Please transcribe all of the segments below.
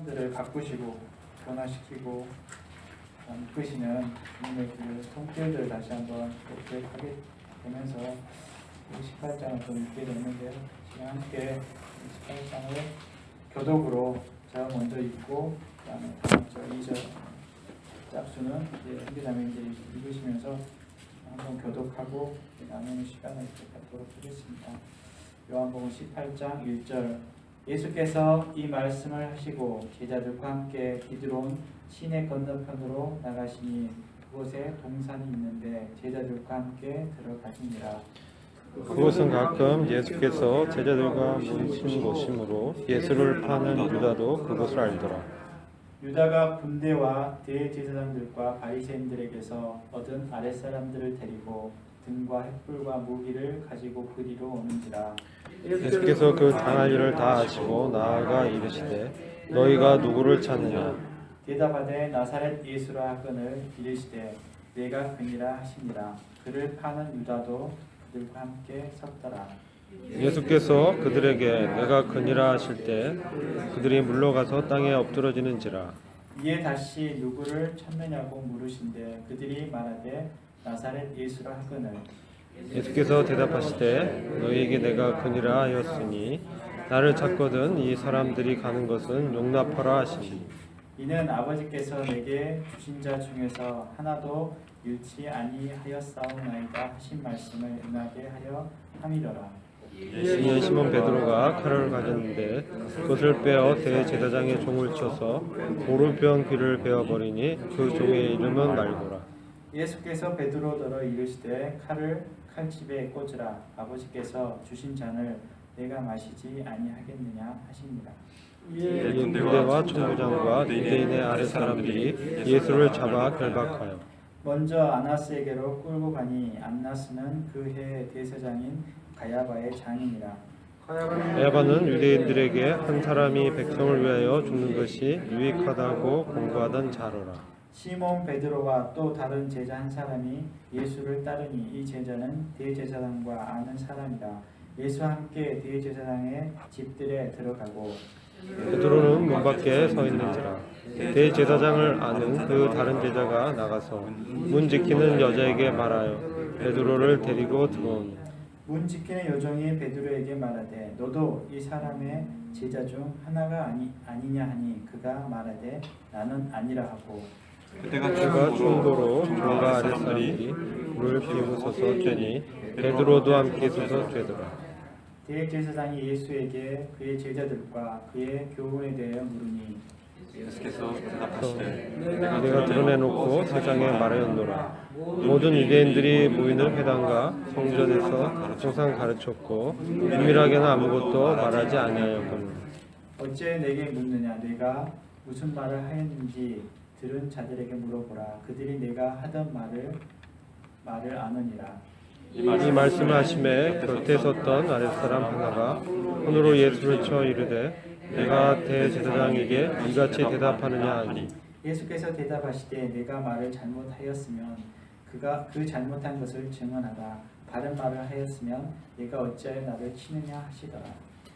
들을 바꾸시고 변화시키고 이끄시는 주님의 그 손길들을 다시 한번 기억하게 되면서 18장을 좀 읽게 됐는데요. 지금 함께 18장을 교독으로 제가 먼저 읽고 그다음에 다음 저 2절 짝수는 이제 형제자매님들이 읽으시면서 한번 교독하고 나누는 시간을 갖도록 하겠습니다. 요한복음 18장 1절 예수께서 이 말씀을 하시고 제자들과 함께 기드론 시내 건너편으로 나가시니 그곳에 동산이 있는데 제자들과 함께 들어가시니라. 그곳은 가끔 예수께서 제자들과 모이신 곳이므로 예수를 파는 유다도 그곳을 알더라. 유다가 군대와 대제사장들과 바리새인들에게서 얻은 아랫사람들을 데리고 등과 횃불과 무기를 가지고 그리로 오는지라. 예수께서 그 당할 일을 다 아시고 나아가 이르시되 너희가 누구를 찾느냐. 대답하되 나사렛 예수라 하거늘 이르시되 내가 그니라 하시니라. 그를 파는 유다도 그들과 함께 섰더라. 예수께서 그들에게 내가 그니라 하실 때 그들이 물러가서 땅에 엎드러지는지라. 이에 다시 누구를 찾느냐고 물으신데 그들이 말하되 나사렛 예수라 하거늘. 예수께서 대답하시되 너희에게 내가 그니라 하였으니 나를 찾거든 이 사람들이 가는 것은 용납하라 하시니 이는 아버지께서 내게 주신 자 중에서 하나도 잃지 아니하였사옵나이다 하신 말씀을 응하게 하려 함이더라. 이에 시몬 베드로가 칼을 가졌는데 그것을 빼어 대제사장의 종을 쳐서 오른편 귀를 베어버리니 그 종의 이름은 말고라. 예수께서 베드로더러 이르시되 칼을 칼집에 꽂으라. 아버지께서 주신 잔을 내가 마시지 아니하겠느냐 하시니라. 이에 군대와 총부장과 유대인의 아랫사람들이 예수를 잡아 결박하여 먼저 안나스에게로 끌고 가니 안나스는 그 해의 대제사장인 가야바의 장인이라. 가야바는 유대인들에게 한 사람이 백성을 위하여 죽는 것이 유익하다고 공부하던 자로라. 시몬 베드로와 또 다른 제자 한 사람이 예수를 따르니 이 제자는 대제사장과 아는 사람이라. 예수와 함께 대제사장의 집들에 들어가고 베드로는 문 밖에 서 있는지라. 대제사장을 아는 그 다른 제자가 나가서 문 지키는 여자에게 말하여 베드로를 데리고 들어오니 문 지키는 여종이 베드로에게 말하되 너도 이 사람의 제자 중 하나가 아니냐 하니 그가 말하되 나는 아니라 하고 그가 충고로 종과 아랫사람들이 불을 비웃어서 쬐니 베드로도 함께 서서 쬐더라. 대제사장이 예수에게 그의 제자들과 그의 교훈에 대하여 물으니 예수께서 대답하시되 내가 드러내놓고 세상에 말하였노라. 모든 유대인들이 모이는 회당과 성전에서 항상 가르쳤고 은밀하게는 아무것도 말하지 아니하였거늘. 어째 내게 묻느냐. 내가 무슨 말을 하였는지 들은 자들에게 물어보라. 그들이 내가 하던 말을 아느니라. 이 말씀을 하심에 곁에 섰던 아랫사람 하나가 손으로 예수를 쳐 이르되 내가 대제사장에게 이같이 대답하느냐 하니 예수께서 대답하시되 내가 말을 잘못하였으면 그가 그 잘못한 것을 증언하라. 바른 말을 하였으면 내가 어찌하여 나를 치느냐 하시더라.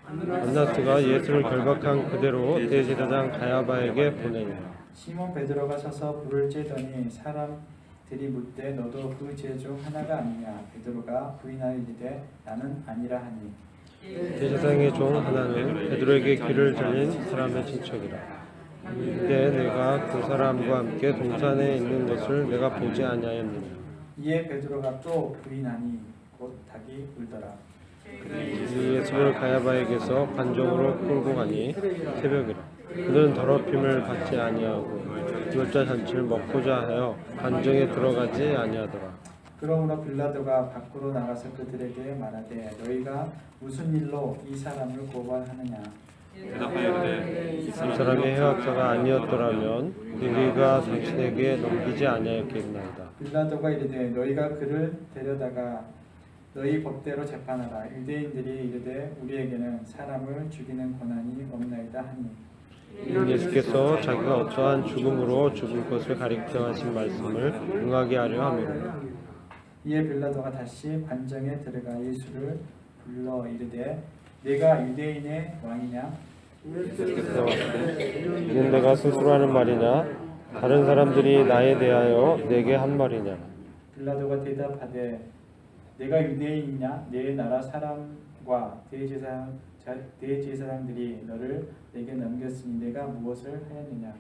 안나스가 예수를 결박한 그대로 대제사장 가야바에게 보내니 시몬 베드로가 서서 불을 쬐더니 사람들이 묻되 너도 그 제자 중 하나가 아니냐. 베드로가 부인하여 이르되 나는 아니라 하니 대제사장의 종 하나는 베드로에게 귀를 잘린 사람의 친척이라. 이때 내가 그 사람과 함께 동산에 있는 것을 내가 보지 아니하였느냐. 이에 베드로가 또 부인하니 곧 닭이 울더라. 예수를 가야바에게서 관정으로 끌고 가니 새벽이라. 그들은 더럽힘을 받지 아니하고 율자 잔치를 먹고자 하여 관정에 들어가지 아니하더라. 그러므로 빌라도가 밖으로 나가서 그들에게 말하되 너희가 무슨 일로 이 사람을 고발하느냐. 대답하여 이 사람이 해학자가 아니었더라면 우리가 당신에게 넘기지 아니하였겠나이다. 빌라도가 이르되 너희가 그를 데려다가 너희 법대로 재판하라. 유대인들이 이르되 우리에게는 사람을 죽이는 권한이 없나이다 하니 예수께서 자기가 어떠한 죽음으로 죽을 것을 가리켜 하신 말씀을 응하게 하려 함이라. 이에 빌라도가 다시 관정에 들어가 예수를 불러 이르되 내가 유대인의 왕이냐. 예수께서 이는 내가 스스로 하는 말이냐 다른 사람들이 나에 대하여 내게 한 말이냐. 빌라도가 대답하되 내가 유대인이냐 내 나라 사람과 대제사장들이 너를 내게 넘겼으니 내가 무엇을 하였느냐.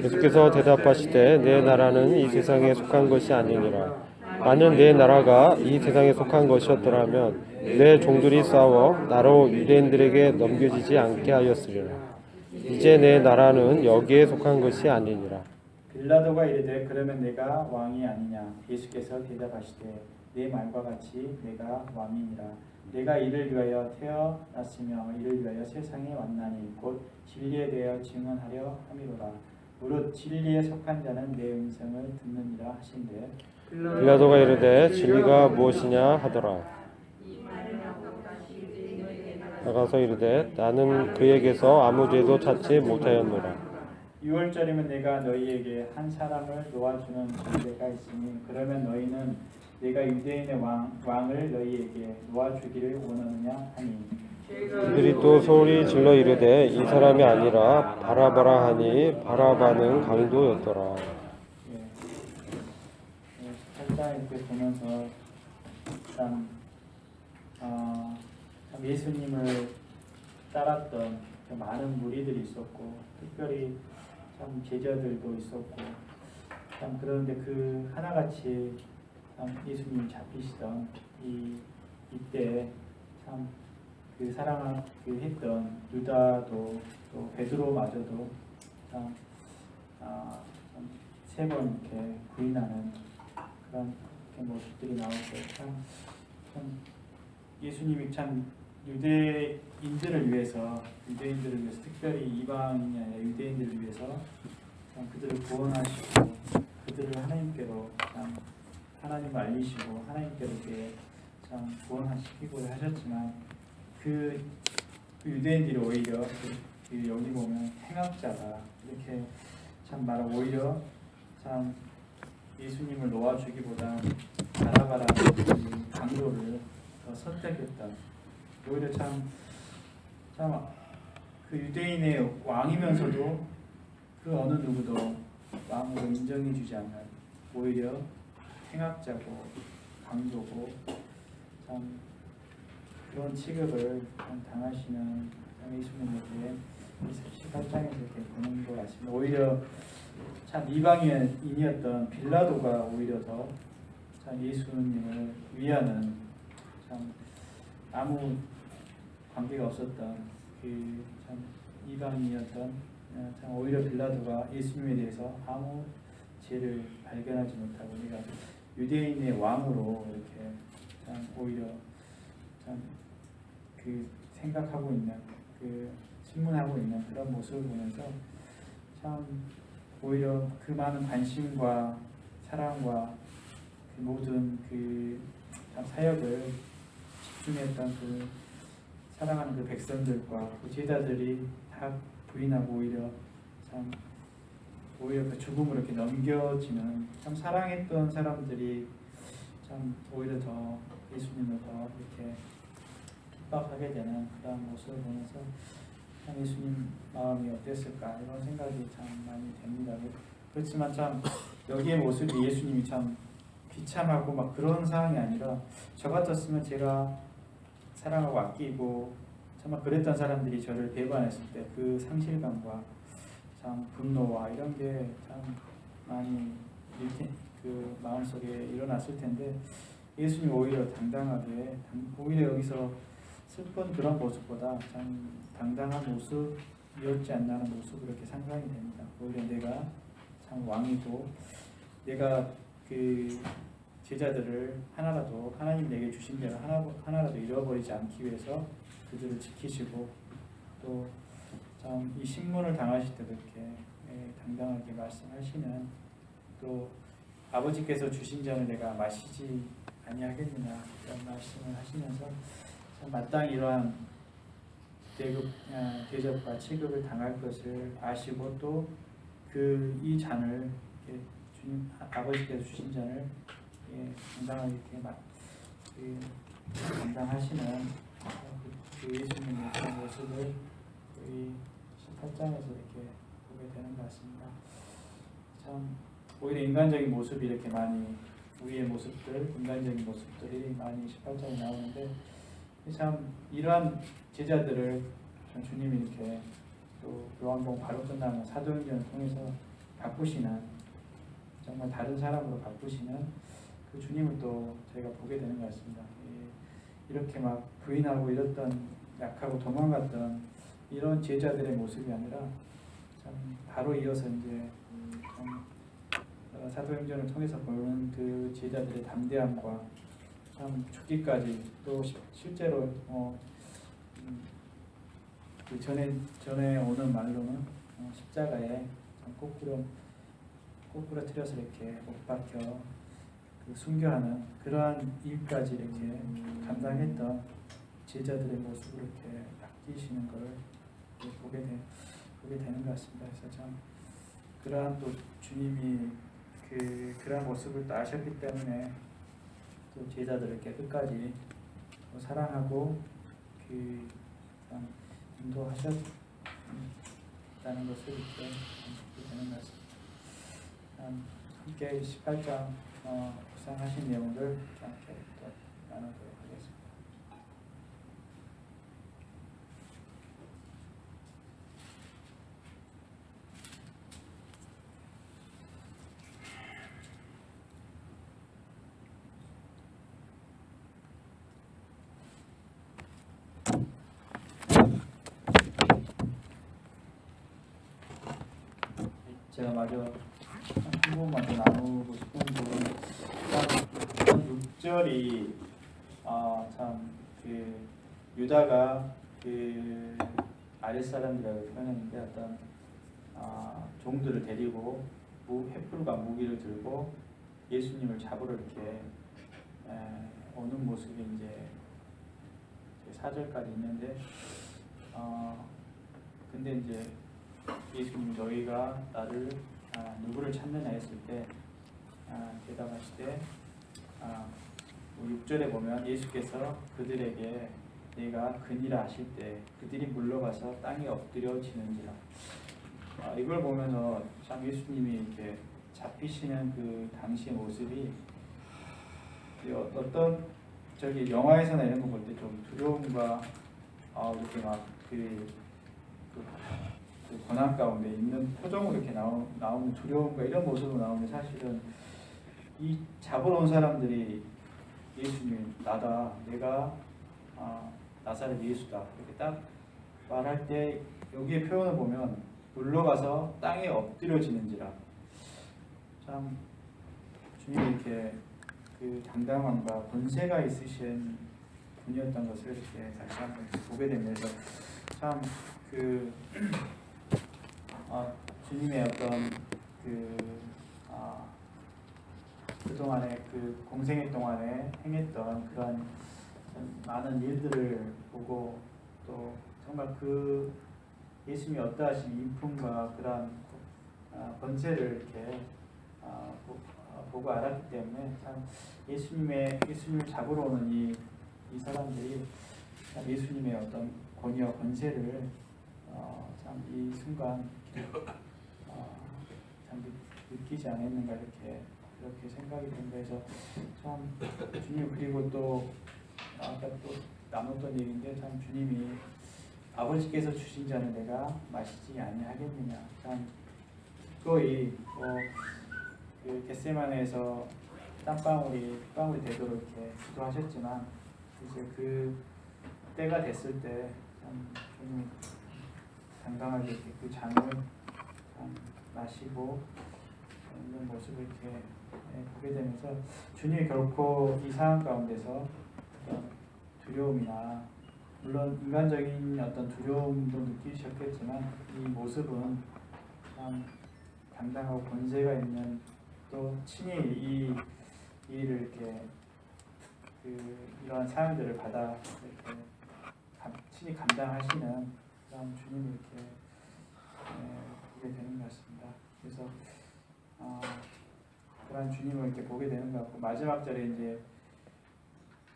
예수께서 대답하시되 내 나라는 이 세상에 속한 것이 아니니라. 만일 내 나라가 이 세상에 속한 것이었더라면 내 종들이 싸워 나로 유대인들에게 넘겨지지 않게 하였으리라. 이제 내 나라는 여기에 속한 것이 아니니라. 빌라도가 이르되 그러면 내가 왕이 아니냐. 예수께서 대답하시되 내 말과 같이 내가 왕이니라. 내가 이를 위하여 태어났으며 이를 위하여 세상에 왔나니 곧 진리에 대하여 증언하려 함이로라. 무릇 진리에 속한 자는 내 음성을 듣느니라 하신대. 빌라도가 이르되 진리가 무엇이냐 하더라. 나가서 이르되 나는 그에게서 아무 죄도 찾지 못하였노라. 6월절이면 내가 너희에게 한 사람을 놓아주는 전례가 있으니 그러면 너희는 내가 유대인의 왕을 너희에게 놓아주기를 원하느냐 하니. 그들이 또 소리 질러 이르되 이 사람이 아니라 바라바라 하니 바라바는 강도였더라. 살짝 이렇게 보면서 참 예수님을 따랐던 많은 무리들이 있었고 특별히 참 제자들도 있었고 참 그런데 그 하나같이 참 예수님이 잡히시던 이때 참 그 사랑을 했던 유다도 또 베드로마저도 참 세 번 이렇게 부인하는 그런 모습들이 나오고 참 예수님이 참 유대인들을 위해서 특별히 이방인이 아니라 유대인들을 위해서 참 그들을 구원하시고 그들을 하나님께로 참 하나님을 알리시고 하나님께로 이렇게 참 구원하시기고 하셨지만 그 유대인들이 오히려 여기 보면 행악자가 이렇게 참 말하고 오히려 참 예수님을 놓아주기보다 바라바라 강도를 더 선택했다. 오히려 참 그 유대인의 왕이면서도 그 어느 누구도 왕으로 인정해주지 않는 오히려 행악자고 강도고 참 그런 취급을 당하시는 예수님에게 18장에서 이렇게 보는 것 같습니다. 오히려 참 이방인이었던 빌라도가 오히려 더 참 예수님을 위하는 참 아무 관계가 없었던 그 참 이방인이었던 참 오히려 빌라도가 예수님에 대해서 아무 죄를 발견하지 못하고 우리가 유대인의 왕으로 이렇게 참 오히려 참 그 생각하고 있는 그 신문하고 있는 그런 모습을 보면서 참 오히려 그 많은 관심과 사랑과 그 모든 그 사역을 집중했던 그 사랑하는 그 백성들과 그 제자들이 다 부인하고 오히려 그 죽음으로 이렇게 넘겨지는 참 사랑했던 사람들이 참 오히려 더 예수님을 더 이렇게 핍박하게 되는 그런 모습을 보면서 참 예수님 마음이 어땠을까 이런 생각이 참 많이 됩니다. 그렇지만 참 여기의 모습이 예수님이 참 비참하고 막 그런 상황이 아니라 저 같았으면 제가 사랑하고 아끼고 정말 그랬던 사람들이 저를 배반했을 때 그 상실감과 참 분노와 이런 게 참 많이 그 마음속에 일어났을 텐데 예수님 오히려 당당하게 오히려 여기서 슬픈 그런 모습보다 참 당당한 모습이었지 않나 하는 모습으로 이렇게 상상이 됩니다. 오히려 내가 참 왕이고 내가 그 제자들을 하나라도 하나님 내게 주신 대로 하나라도 잃어버리지 않기 위해서 그들을 지키시고 또 참 이 신문을 당하실 때도 이렇게 당당하게 말씀하시는 또 아버지께서 주신 잔을 내가 마시지 아니하겠느냐 이런 말씀을 하시면서 참 마땅히 이러한 대접과 취급을 당할 것을 아시고 또 이 잔을 이렇게 주님 아버지께서 주신 잔을 당당하게 이렇게 감당하시는 그 예수님의 그런 모습을 이 18장에서 이렇게 보게 보게 되는 것 같습니다. 참 오히려 인간적인 모습이 이렇게 많이 우리의 모습들, 인간적인 모습들이 많이 18장에 나오는데 참 이러한 제자들을 참 주님이 이렇게 또 요한복음 바로 끝나면 사도행전을 통해서 바꾸시는 정말 다른 사람으로 바꾸시는 그 주님을 또 저희가 보게 되는 것 같습니다. 이렇게 막 부인하고 이랬던 약하고 도망갔던 이런 제자들의 모습이 아니라 참 바로 이어서 이제 사도행전을 통해서 보는 그 제자들의 담대함과 참 죽기까지 또 실제로 그 전에 오는 말로는 십자가에 참 거꾸로 틀어서 이렇게 못 박혀 그 순교하는 그러한 일까지 이렇게 감당했던 제자들의 모습을 이렇게 바뀌시는 걸 보게 되는 것 같습니다. 그래서 참 그러한 또 주님이 그러한 모습을 또 아셨기 때문에 또 제자들을 이렇게 끝까지 또 사랑하고 참 인도하셨다는 것을 이렇게 보게 되는 것 같습니다. 함께 18장 구상하신 내용을 함께 또 나누도록 하겠습니다. 제가 마저 한 부분만 더 나누고 싶은 부분은 참 6절이 참 그 유다가 그 아랫사람들이라고 표현했는데 어떤 종들을 데리고 횃불과 무기를 들고 예수님을 잡으러 이렇게 오는 모습이 이제 4절까지 있는데 근데 이제 예수님 너희가 나를 누구를 찾느냐 했을 때 대답하실 때 6절에 보면 예수께서 그들에게 내가 그니라 하실 때 그들이 물러가서 땅에 엎드려지는지라. 이걸 보면서 참 예수님이 이렇게 잡히시는 그 당시의 모습이 어떤 저기 영화에서나 이런 거 볼 때 좀 두려움과 이렇게 막 그 고난 가운데 있는 표정으로 이렇게 나오는 두려움과 이런 모습으로 나오는데 사실은 이 잡으러 온 사람들이 예수님 나다 내가 나사렛 예수다 이렇게 딱 말할 때 여기에 표현을 보면 물러가서 땅에 엎드려지는지라. 참 주님이 이렇게 그 당당함과 권세가 있으신 분이었던 것을 이렇게 다시 한번 보게 되면서 참 주님의 어떤 그동안에 그 공생애 동안에 행했던 그런 많은 일들을 보고 또 정말 그 예수님이 어떠하신 인품과 그런 권세를 이렇게 보고 알았기 때문에 참 예수님을 잡으러 오는 이 사람들이 참 예수님의 어떤 권위와 권세를 참 이 순간 참 느끼지 않았는가 그렇게 생각이 듭니다. 그래서 참 주님 그리고 또 아까 또 나눴던 얘기인데 참 주님이 아버지께서 주신 잔을 내가 마시지 아니하겠느냐. 참 거의 그 겟세마네에서 땀방울이 되도록 이렇게 기도하셨지만 이제 그 때가 됐을 때 참 주님이 당당하게 이렇게 그 잔을 참 마시고 있는 모습을 이렇게 보게 되면서 주님이 결코 이 상황 가운데서 어떤 두려움이나 물론 인간적인 어떤 두려움도 느끼셨겠지만 이 모습은 참 당당하고 권세가 있는 또 친히 이 일을 이렇게 이러한 사람들을 받아 이렇게 친히 감당하시는 그런 주님을 이렇게 보게 되는 것 같습니다. 그래서 그런 주님을 이렇게 보게 되는 것 같고 마지막 절에 이제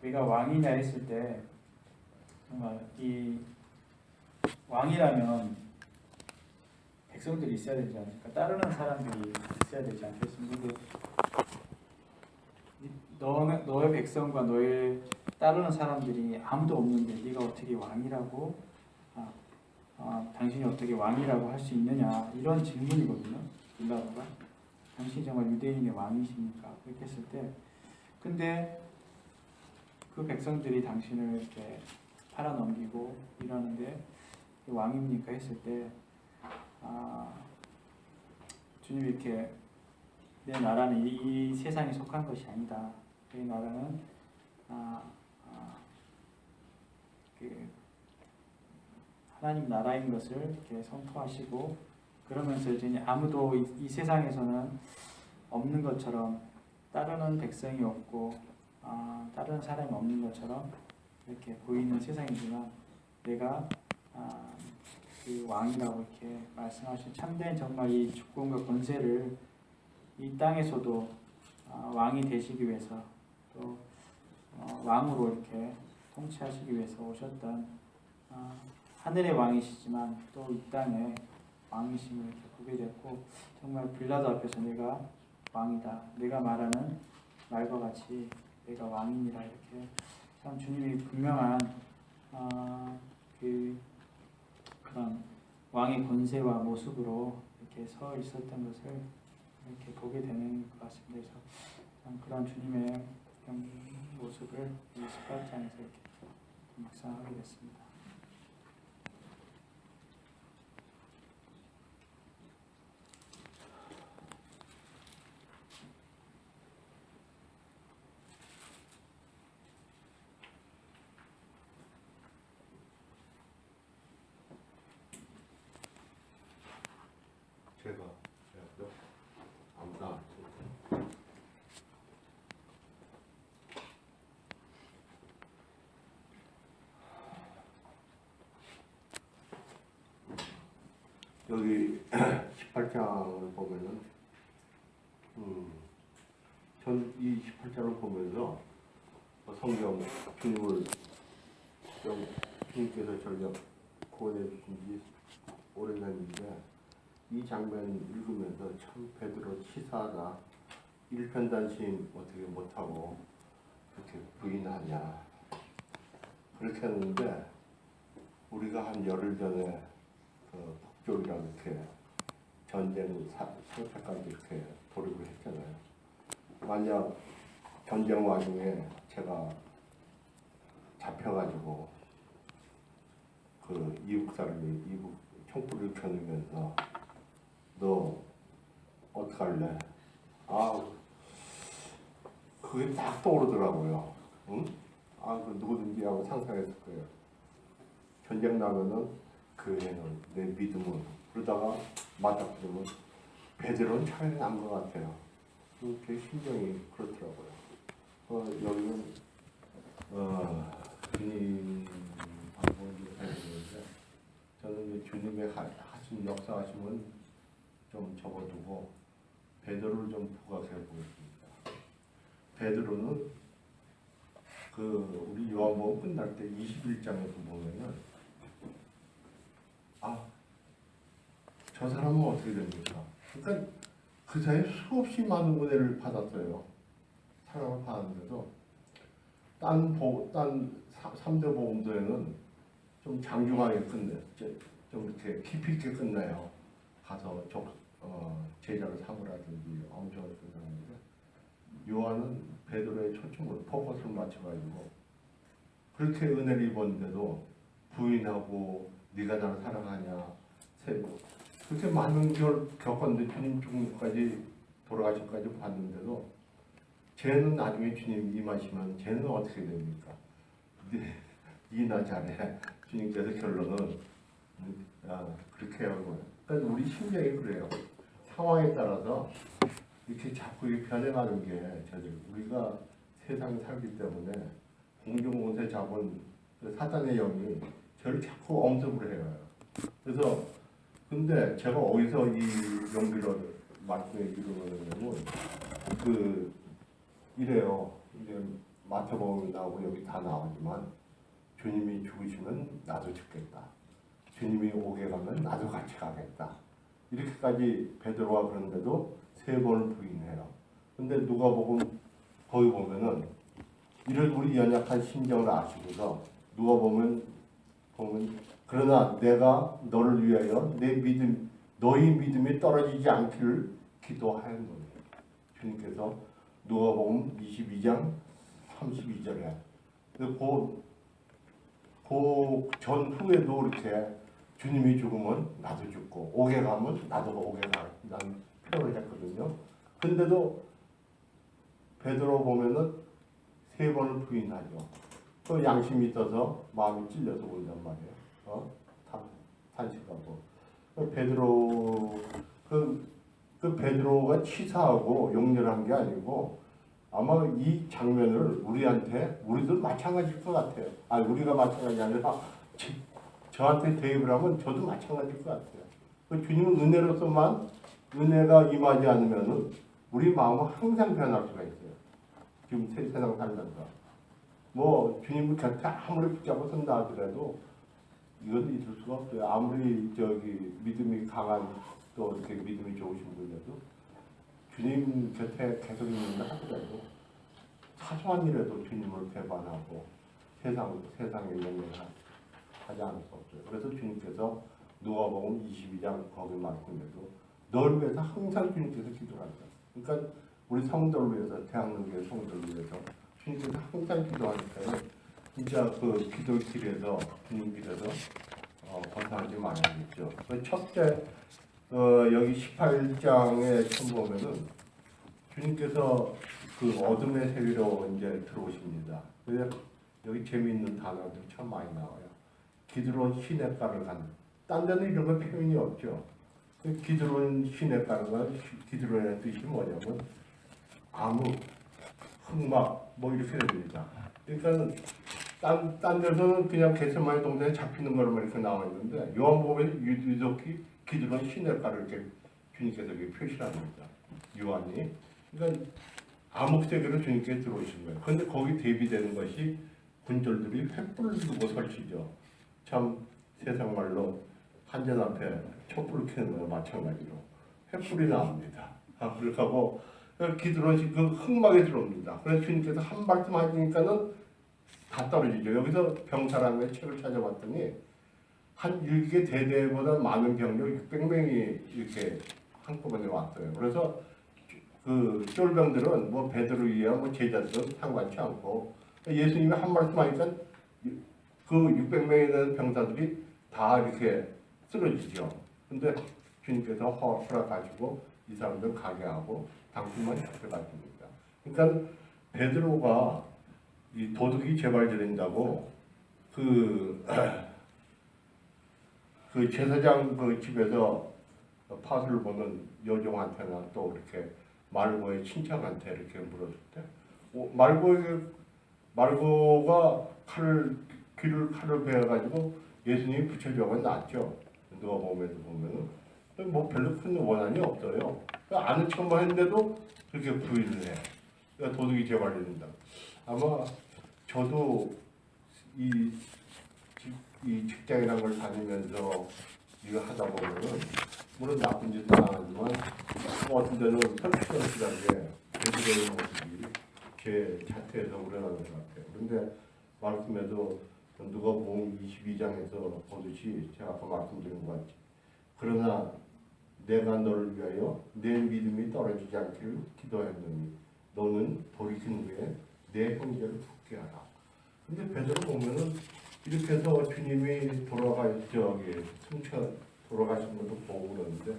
우리가 왕이냐 했을 때 정말 이 왕이라면 백성들이 있어야 되지 않을까? 따르는 사람들이 있어야 되지 않겠습니까? 너의 백성과 너의 따르는 사람들이 아무도 없는데 네가 어떻게 왕이라고 당신이 어떻게 왕이라고 할 수 있느냐 이런 질문이거든요. 빌라도가 당신이 정말 유대인의 왕이십니까? 그렇게 했을 때 근데 그 백성들이 당신을 이렇게 팔아넘기고 이러는데 왕입니까? 했을 때 주님이 이렇게 내 나라는 이 세상에 속한 것이 아니다. 내 나라는 그 하나님 나라인 것을 이렇게 선포하시고 그러면서 이제 아무도 이 세상에서는 없는 것처럼 따르는 백성이 없고 따르는 사람이 없는 것처럼 이렇게 보이는 세상이지만 내가 그 왕이라고 이렇게 말씀하신 참된 정말 이 주권과 권세를 이 땅에서도 왕이 되시기 위해서 또 왕으로 이렇게 통치하시기 위해서 오셨던 하늘의 왕이시지만 또 이 땅의 왕이심을 이렇게 보게 됐고 정말 빌라도 앞에서 내가 왕이다. 내가 말하는 말과 같이 내가 왕이니라 이렇게 참 주님이 분명한 그런 왕의 권세와 모습으로 이렇게 서 있었던 것을 이렇게 보게 되는 것 같습니다. 그래서 참 그런 주님의 모습을 이 18장에서 이렇게 묵상하게 됐습니다. 제가 아무나 여기 18장을 보면은 전 이 18장을 보면서 성경 주님을 좀 주님께서 저를 구원해 주신 지 오래됐는데 이 장면 읽으면서 참 베드로 치사하다. 일편단심 어떻게 못하고 그렇게 부인하냐. 그렇게 했는데 우리가 한 열흘 전에 그 북쪽이랑 이렇게 전쟁 상태까지 이렇게 돌입을 했잖아요. 만약 전쟁 와중에 제가 잡혀가지고 그 이북 사람이 이북 총불을 겨누면서 너 어떡할래? 그게 딱 떠오르더라고요. 응? 그 누구든지 하고 상상했을 거예요. 전쟁 나면은 그 애는 내 믿음은 그러다가 맞닥뜨리면 베드로는 차라리 난 것 같아요. 제 심정이 그렇더라고요. 여기는 주님 방법을 해주는데 저는 주님의 하신 역사하심은 좀 접어두고 베드로를 좀 부각해 보겠습니다. 베드로는 우리 요한복음 끝날 때 21장에서 보면은 저 사람은 어떻게 됩니까? 그러니까 그 사이에 수없이 많은 은혜를 받았어요. 사랑을 받았는데도 딴 3대 복음서에는 좀 장중하게 좀 이렇게 깊이 있게 끝나요. 가서 제자를 삼으라든지 엄청 그러는데 요한은 베드로의 초점을 포커스를 맞춰가지고 그렇게 은혜를 입었는데도 부인하고 네가 나를 사랑하냐 그렇게 많은 걸 겪었는데 주님 죽음까지 돌아가심까지 봤는데도 쟤는 나중에 주님 임하시면 쟤는 어떻게 됩니까? 니나 잘해. 주님께서 결론은 그렇게 하고요. 그러니까 우리 심정이 그래요. 상황에 따라서 이렇게 자꾸 변해가는 게 우리가 세상에 살기 때문에 공중공세 잡은 그 사단의 영이 저를 자꾸 엄습을 해요. 그래서 근데 제가 어디서 이 용기를 말씀해 주는 거냐면 이래요. 이제 마태복음이 나오고 여기 다 나오지만 주님이 죽으시면 나도 죽겠다. 주님이 오게 가면 나도 같이 가겠다. 이렇게까지 베드로가 그런데도 3번을 부인해요. 근데 누가복음 거기 보면은 이를 우리 연약한 심정을 아시고서 누가복음 보면 그러나 내가 너를 위하여 너희 믿음이 떨어지지 않기를 기도하였노니. 주님께서 누가복음 22장 32절에 그 전후에도 이렇게 주님이 죽으면 나도 죽고 옥에 가면 나도 옥에 가는 표현을 했거든요. 근데도 베드로 보면은 3번을 부인하죠. 그 양심이 있어서 마음이 찔려서 온단 말이에요. 탄식하고. 그 베드로가 치사하고 용렬한 게 아니고 아마 이 장면을 우리도 마찬가지일 것 같아요. 우리가 마찬가지 아니라 저한테 대입을 하면 저도 마찬가지일 것 같아요. 그 주님은 은혜로서만 은혜가 임하지 않으면은 우리 마음은 항상 변할 수가 있어요. 지금 세상 살면서 뭐 주님을 곁에 아무리 붙잡고 선다 하더라도 이건 있을 수가 없어요. 아무리 믿음이 강한 또 이렇게 믿음이 좋으신 분들도 주님 곁에 계속 있는다 하더라도 사소한 일에도 주님을 배반하고 세상에 영향하지 않을 수 없어요. 그래서 주님께서 누가복음 22장 거기 말씀에도 널 위해서 항상 주님께서 기도한다. 그러니까 우리 성도를 위해서 대학로교회 성도를 위해서 주님께서 항상 기도하니까는 진짜 그 기도 길에서 주님 길에서 벗어나지 말아야겠죠. 첫째 여기 18장에 처음 보면은 주님께서 그 어둠의 세계로 이제 들어오십니다. 그래서 여기 재미있는 단어들 참 많이 나와요. 기드론 시냇가를 간. 딴 데는 이런 거 표현이 없죠. 기드론 시냇가가 기드론의 뜻이 뭐냐면 암흑, 흑막 뭐 이렇게 됩니다. 그러니까 딴 데서는 그냥 겟세마네 동산에 잡히는 거로만 이렇게 나와 있는데 요한복음에 유독히 기드론 시냇가를 이렇게 주님께서 이렇게 표시합니다. 요한이. 그러니까 암흑 세계로 주님께 들어오신 거예요. 그런데 거기 대비되는 것이 군졸들이 횃불을 두고 설치죠. 참 세상 말로 한전 앞에 촛불을 켜는 거와 마찬가지로 횃불이 나옵니다. 그렇고 기드론이 그 흑막에 들어옵니다. 그래서 주님께서 한 말씀 하시니까는 다 떨어지죠. 여기서 병사라는 책을 찾아봤더니 한 일개 대대보다 많은 병력 600명이 이렇게 한꺼번에 왔어요. 그래서 그 쫄병들은 뭐 베드로이야 뭐 제자들은 상관치 않고 예수님이 한 말씀 하니까 그 600명에 대한 병사들이 다 이렇게 쓰러지죠. 근데 주님께서 허락하시고 이 사람들 가게 하고 당신만 잡혀가십니다. 그러니까 베드로가 이 도둑이 재발되린다고 그 제사장 그 집에서 파수를 보는 여종한테나 또 이렇게 말고의 친척한테 이렇게 물었을 때 말고가 귀를 칼을 베어가지고 예수님이 붙여주면 낫죠. 누가 보면서 보면은 뭐 별로 큰 원한이 없어요. 아는 척만 했는데도 그렇게 부인을 해. 그러니까 도둑이 재발된다. 아마 저도 이 직장이라는 걸 다니면서 이거 하다 보면은 물론 나쁜 짓도 안 하지만 어떤 데는 설치설치하게 대비되는 모습이 제 자태에서 우러나는 것 같아요. 그런데 말씀에도 누가복음 22장에서 보듯이 제가 아까 말씀드린 것 같이 그러나 내가 너를 위하여 내 믿음이 떨어지지 않기를 기도했느니 너는 돌이킨 후에 내 형제를 붙게 하라. 근데 베드로 보면은 이렇게 해서 주님이 돌아가신 것도 보고 그러는데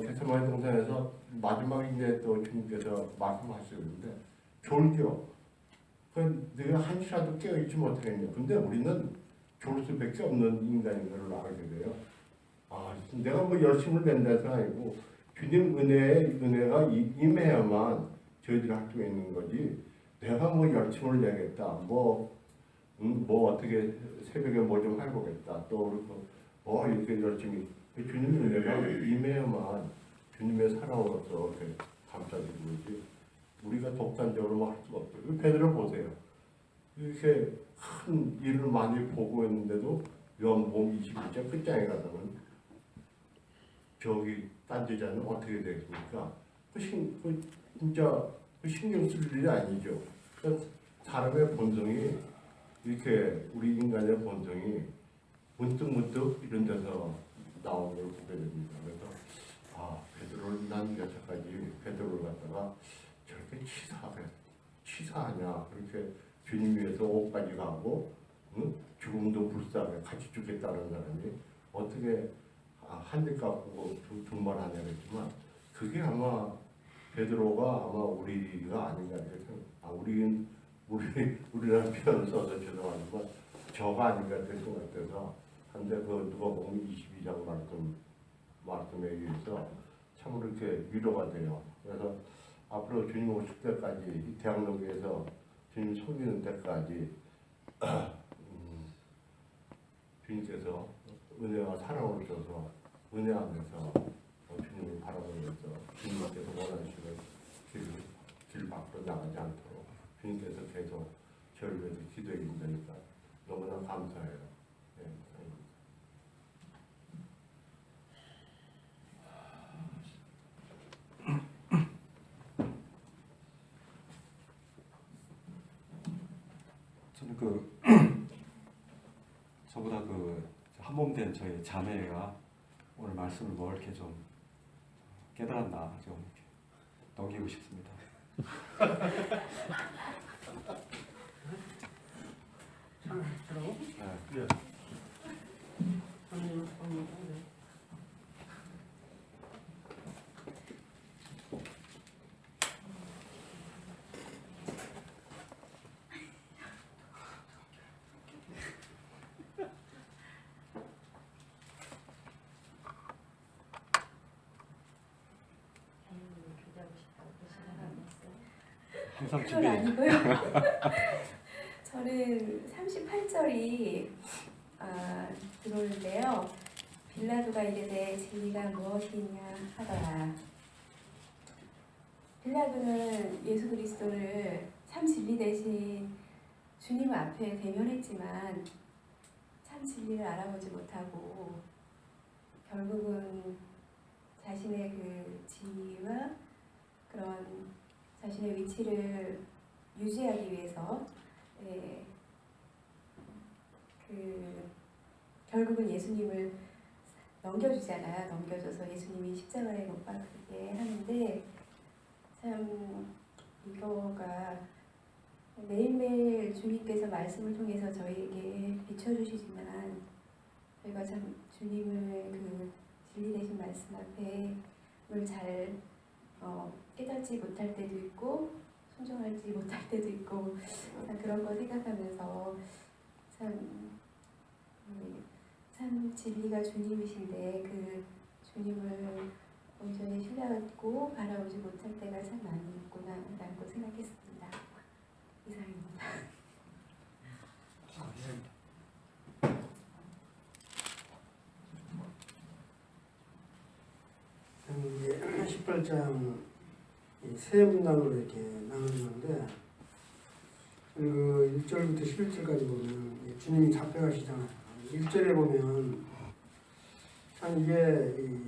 겟세마네 동산에서 마지막에 이제 또 주님께서 말씀하시는데 졸겨. 내가 한시라도 깨어있지 못하겠냐. 근데 우리는 졸 수밖에 없는 인간인 걸 알게 돼요. 내가 뭐 열심을 낸다 해서 아니고 주님 은혜가 임해야만 저희들이 할 수 있는 거지. 내가 뭐 열심을 내겠다. 뭐 어떻게 새벽에 뭐 좀 해보겠다. 또 그리고 이렇게 열심히 주님 은혜가 임해야만 주님의 사랑으로서 이렇게 감싸주지. 우리가 독단적으로 할 수가 없어요. 베드로 보세요. 이렇게 큰 일을 많이 보고 있는데도 요한복음 22장 끝장에 가서는 저기 딴 데자는 어떻게 되겠습니까? 진짜 신경 쓸 일이 아니죠. 그러니까 사람의 본성이 이렇게 우리 인간의 본성이 문득문득 이런 데서 나오는 걸 보게 됩니다. 그래서 베드로를 난 여태까지 베드로를 갖다가 저렇게 치사하냐 그렇게 주님 위해서 옷까지 가고 죽음도 불쌍해 같이 죽겠다는 사람이 어떻게 한 대 깎고 두말 하냐 그랬지만 그게 아마 베드로가 아마 우리가 아닌가 생각해요. 우리라는 표현을 써서 죄송하지만 저가 아닌가 될 것 같아서 한데 그 누가 보면 22장 말씀에 의해서 참으로 이렇게 위로가 돼요. 그래서 앞으로 주님 오실 때까지 이 대학로교에서 주님 섬기는 때까지 주님께서 은혜와 사랑을 줘서 은혜하면서 주님을 바라보면서 주님께서 원하시는 길 밖으로 나가지 않도록 주님께서 계속 저를 위해서 기도해 주시니까 너무나 감사해요. 네, 저는 저보다 한몸된 저희 자매가 오늘 말씀을 뭐 이렇게 좀 깨달았나 좀 이렇게 넘기고 싶습니다. 네. 항상 그건 아니고요. 저는 38절이 들어오는데요. 빌라도가 이르되 진리가 무엇이냐 하더라. 빌라도는 예수 그리스도를 참 진리 대신 주님 앞에 대면했지만 참 진리를 알아보지 못하고 결국은 자신의 그 지위와 그런 자신의 위치를 유지하기 위해서 결국은 예수님을 넘겨주잖아요. 넘겨줘서 예수님이 십자가에 못 박히게 하는데 참 이거가 매일매일 주님께서 말씀을 통해서 저희에게 비춰주시지만 저희가 참 주님을 그 진리 되신 말씀 앞에 잘 깨닫지 못할 때도 있고 순종하지 못할 때도 있고 그런 거 생각하면서 참 진리가 주님이신데 그 주님을 온전히 신뢰하고 바라보지 못할 때가 참 많이 있구나라고 생각했습니다. 이상입니다. 이제 18장 세 문단으로 이렇게 나누는데 그 1절부터 11절까지 보면 주님이 잡혀가시잖아요. 1절에 보면 참 이게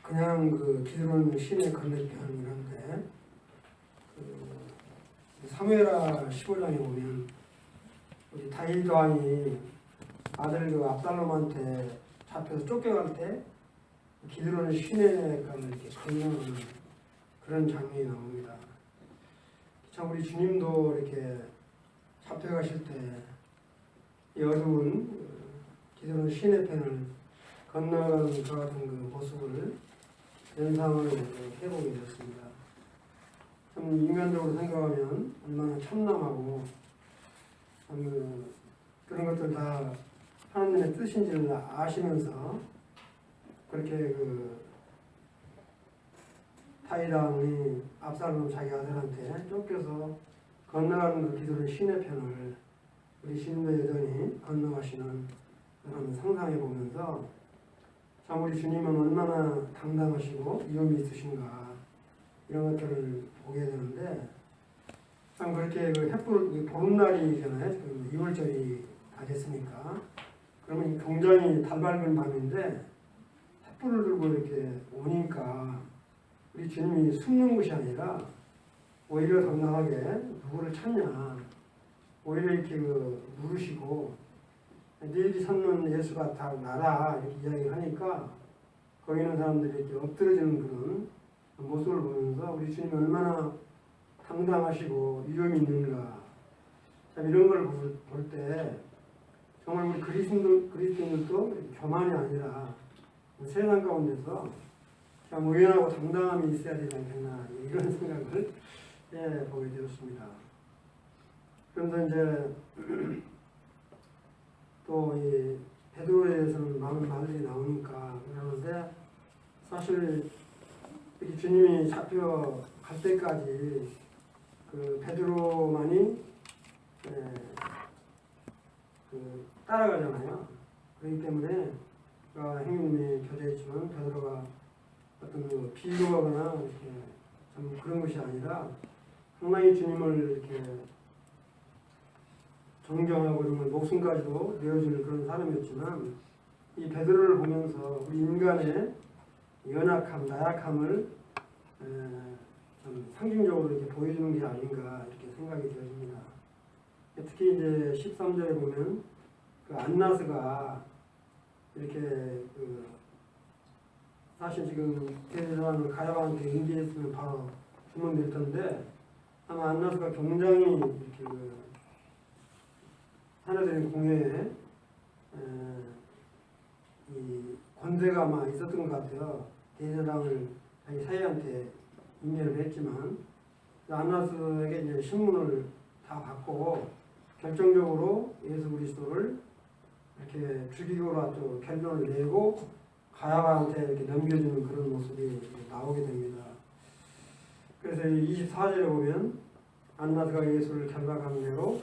그냥 그 기드론 시내 건너편이란데 사무엘하 15장에 보면 우리 다윗 왕이 아들 그 압살롬한테 잡혀서 쫓겨갈 때 기드론 시내가를 이렇게 건너는 그런 장면이 나옵니다. 참 우리 주님도 이렇게 잡혀가실 때 이 어두운 기드론 시내편을 건너가는 것 같은 그 모습을 연상을 해보게 되었습니다. 참 인간적으로 생각하면 얼마나 참남하고 그런 것들 다 하나님의 뜻인지를 아시면서 그렇게 다윗 왕이 압살롬 자기 아들한테 쫓겨서 건너가는 그 기드론 시내편을 우리 주님도 여전히 건너가시는 그런 상상해 보면서 참 우리 주님은 얼마나 당당하시고 위엄이 있으신가 이런 것들을 보게 되는데 참 그렇게 그 햇불 보름날이잖아요. 지금 2월절이 다 됐으니까 그러면 굉장히 달 밝은 밤인데 촛불을 들고 이렇게 오니까 우리 주님이 숨는 것이 아니라 오히려 당당하게 누구를 찾냐, 오히려 이렇게 물으시고 너희들이 찾는 예수가 다 나라 이렇게 이야기를 하니까 거기 있는 사람들이 이렇게 엎드려지는 그런 모습을 보면서 우리 주님이 얼마나 당당하시고 위엄이 있는가, 참 이런 걸 볼 때 정말 우리 그리스도인들도 교만이 아니라 세상 가운데서 참 의연하고 당당함이 있어야 되지 않겠나, 이런 생각을 보게 되었습니다. 그런데 이제 또 이 베드로에 대해서는 많은 말들이 나오니까 그러는데, 사실 이렇게 주님이 잡혀갈 때까지 그 베드로만이 따라가잖아요. 그렇기 때문에 행님이 교제했지만 베드로가 어떤 비교하거나 이렇게 좀 그런 것이 아니라 상당히 주님을 이렇게 존경하고 정말 목숨까지도 내어주는 그런 사람이었지만, 이 베드로를 보면서 우리 인간의 연약함, 나약함을 좀 상징적으로 이렇게 보여주는 게 아닌가 이렇게 생각이 되어집니다. 특히 이제 13절에 보면 그 안나스가 이렇게 사실 지금 대제사장을 가야바한테 인계했으면 바로 주문될 텐데, 아마 안나스가 굉장히 이렇게 하나들의 공회에 이 권세가 아마 있었던 것 같아요. 대제사장을 자기 사이한테 인계를 했지만 안나스에게 이제 신문을 다 받고 결정적으로 예수 그리스도를 이렇게 죽이고라 또 결론을 내고 가야바한테 이렇게 넘겨주는 그런 모습이 나오게 됩니다. 그래서 24절에 보면 안나스가 예수를 결박한 대로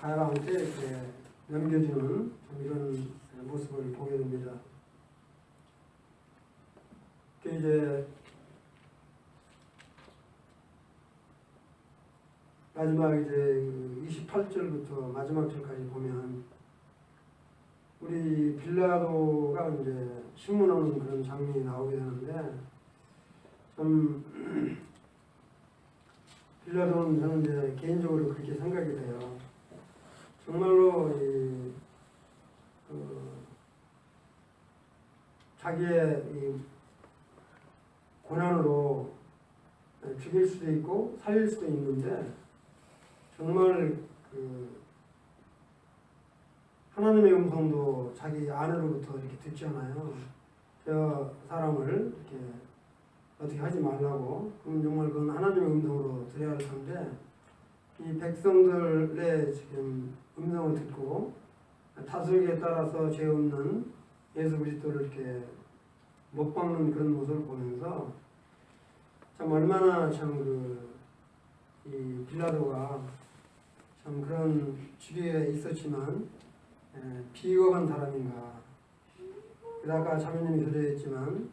가야바한테 이렇게 넘겨주는 이런 모습을 보게 됩니다. 이제 마지막 이제 28절부터 마지막 절까지 보면 우리 빌라도가 이제 신문하는 그런 장면이 나오게 되는데, 좀 빌라도는 저는 이제 개인적으로 그렇게 생각이 돼요. 정말로 자기의 이 고난으로 죽일 수도 있고 살릴 수도 있는데, 정말 하나님의 음성도 자기 아내로부터 이렇게 듣잖아요. 저 사람을 이렇게 어떻게 하지 말라고. 그럼 정말 그건 하나님의 음성으로 들어야 할 텐데, 이 백성들의 지금 음성을 듣고 다스리기에 따라서 죄 없는 예수 그리스도를 이렇게 못 박는 그런 모습을 보면서 참 얼마나 참 이 빌라도가 참 그런 주위에 있었지만 비겁한 사람인가. 아까 자매님이 교제했지만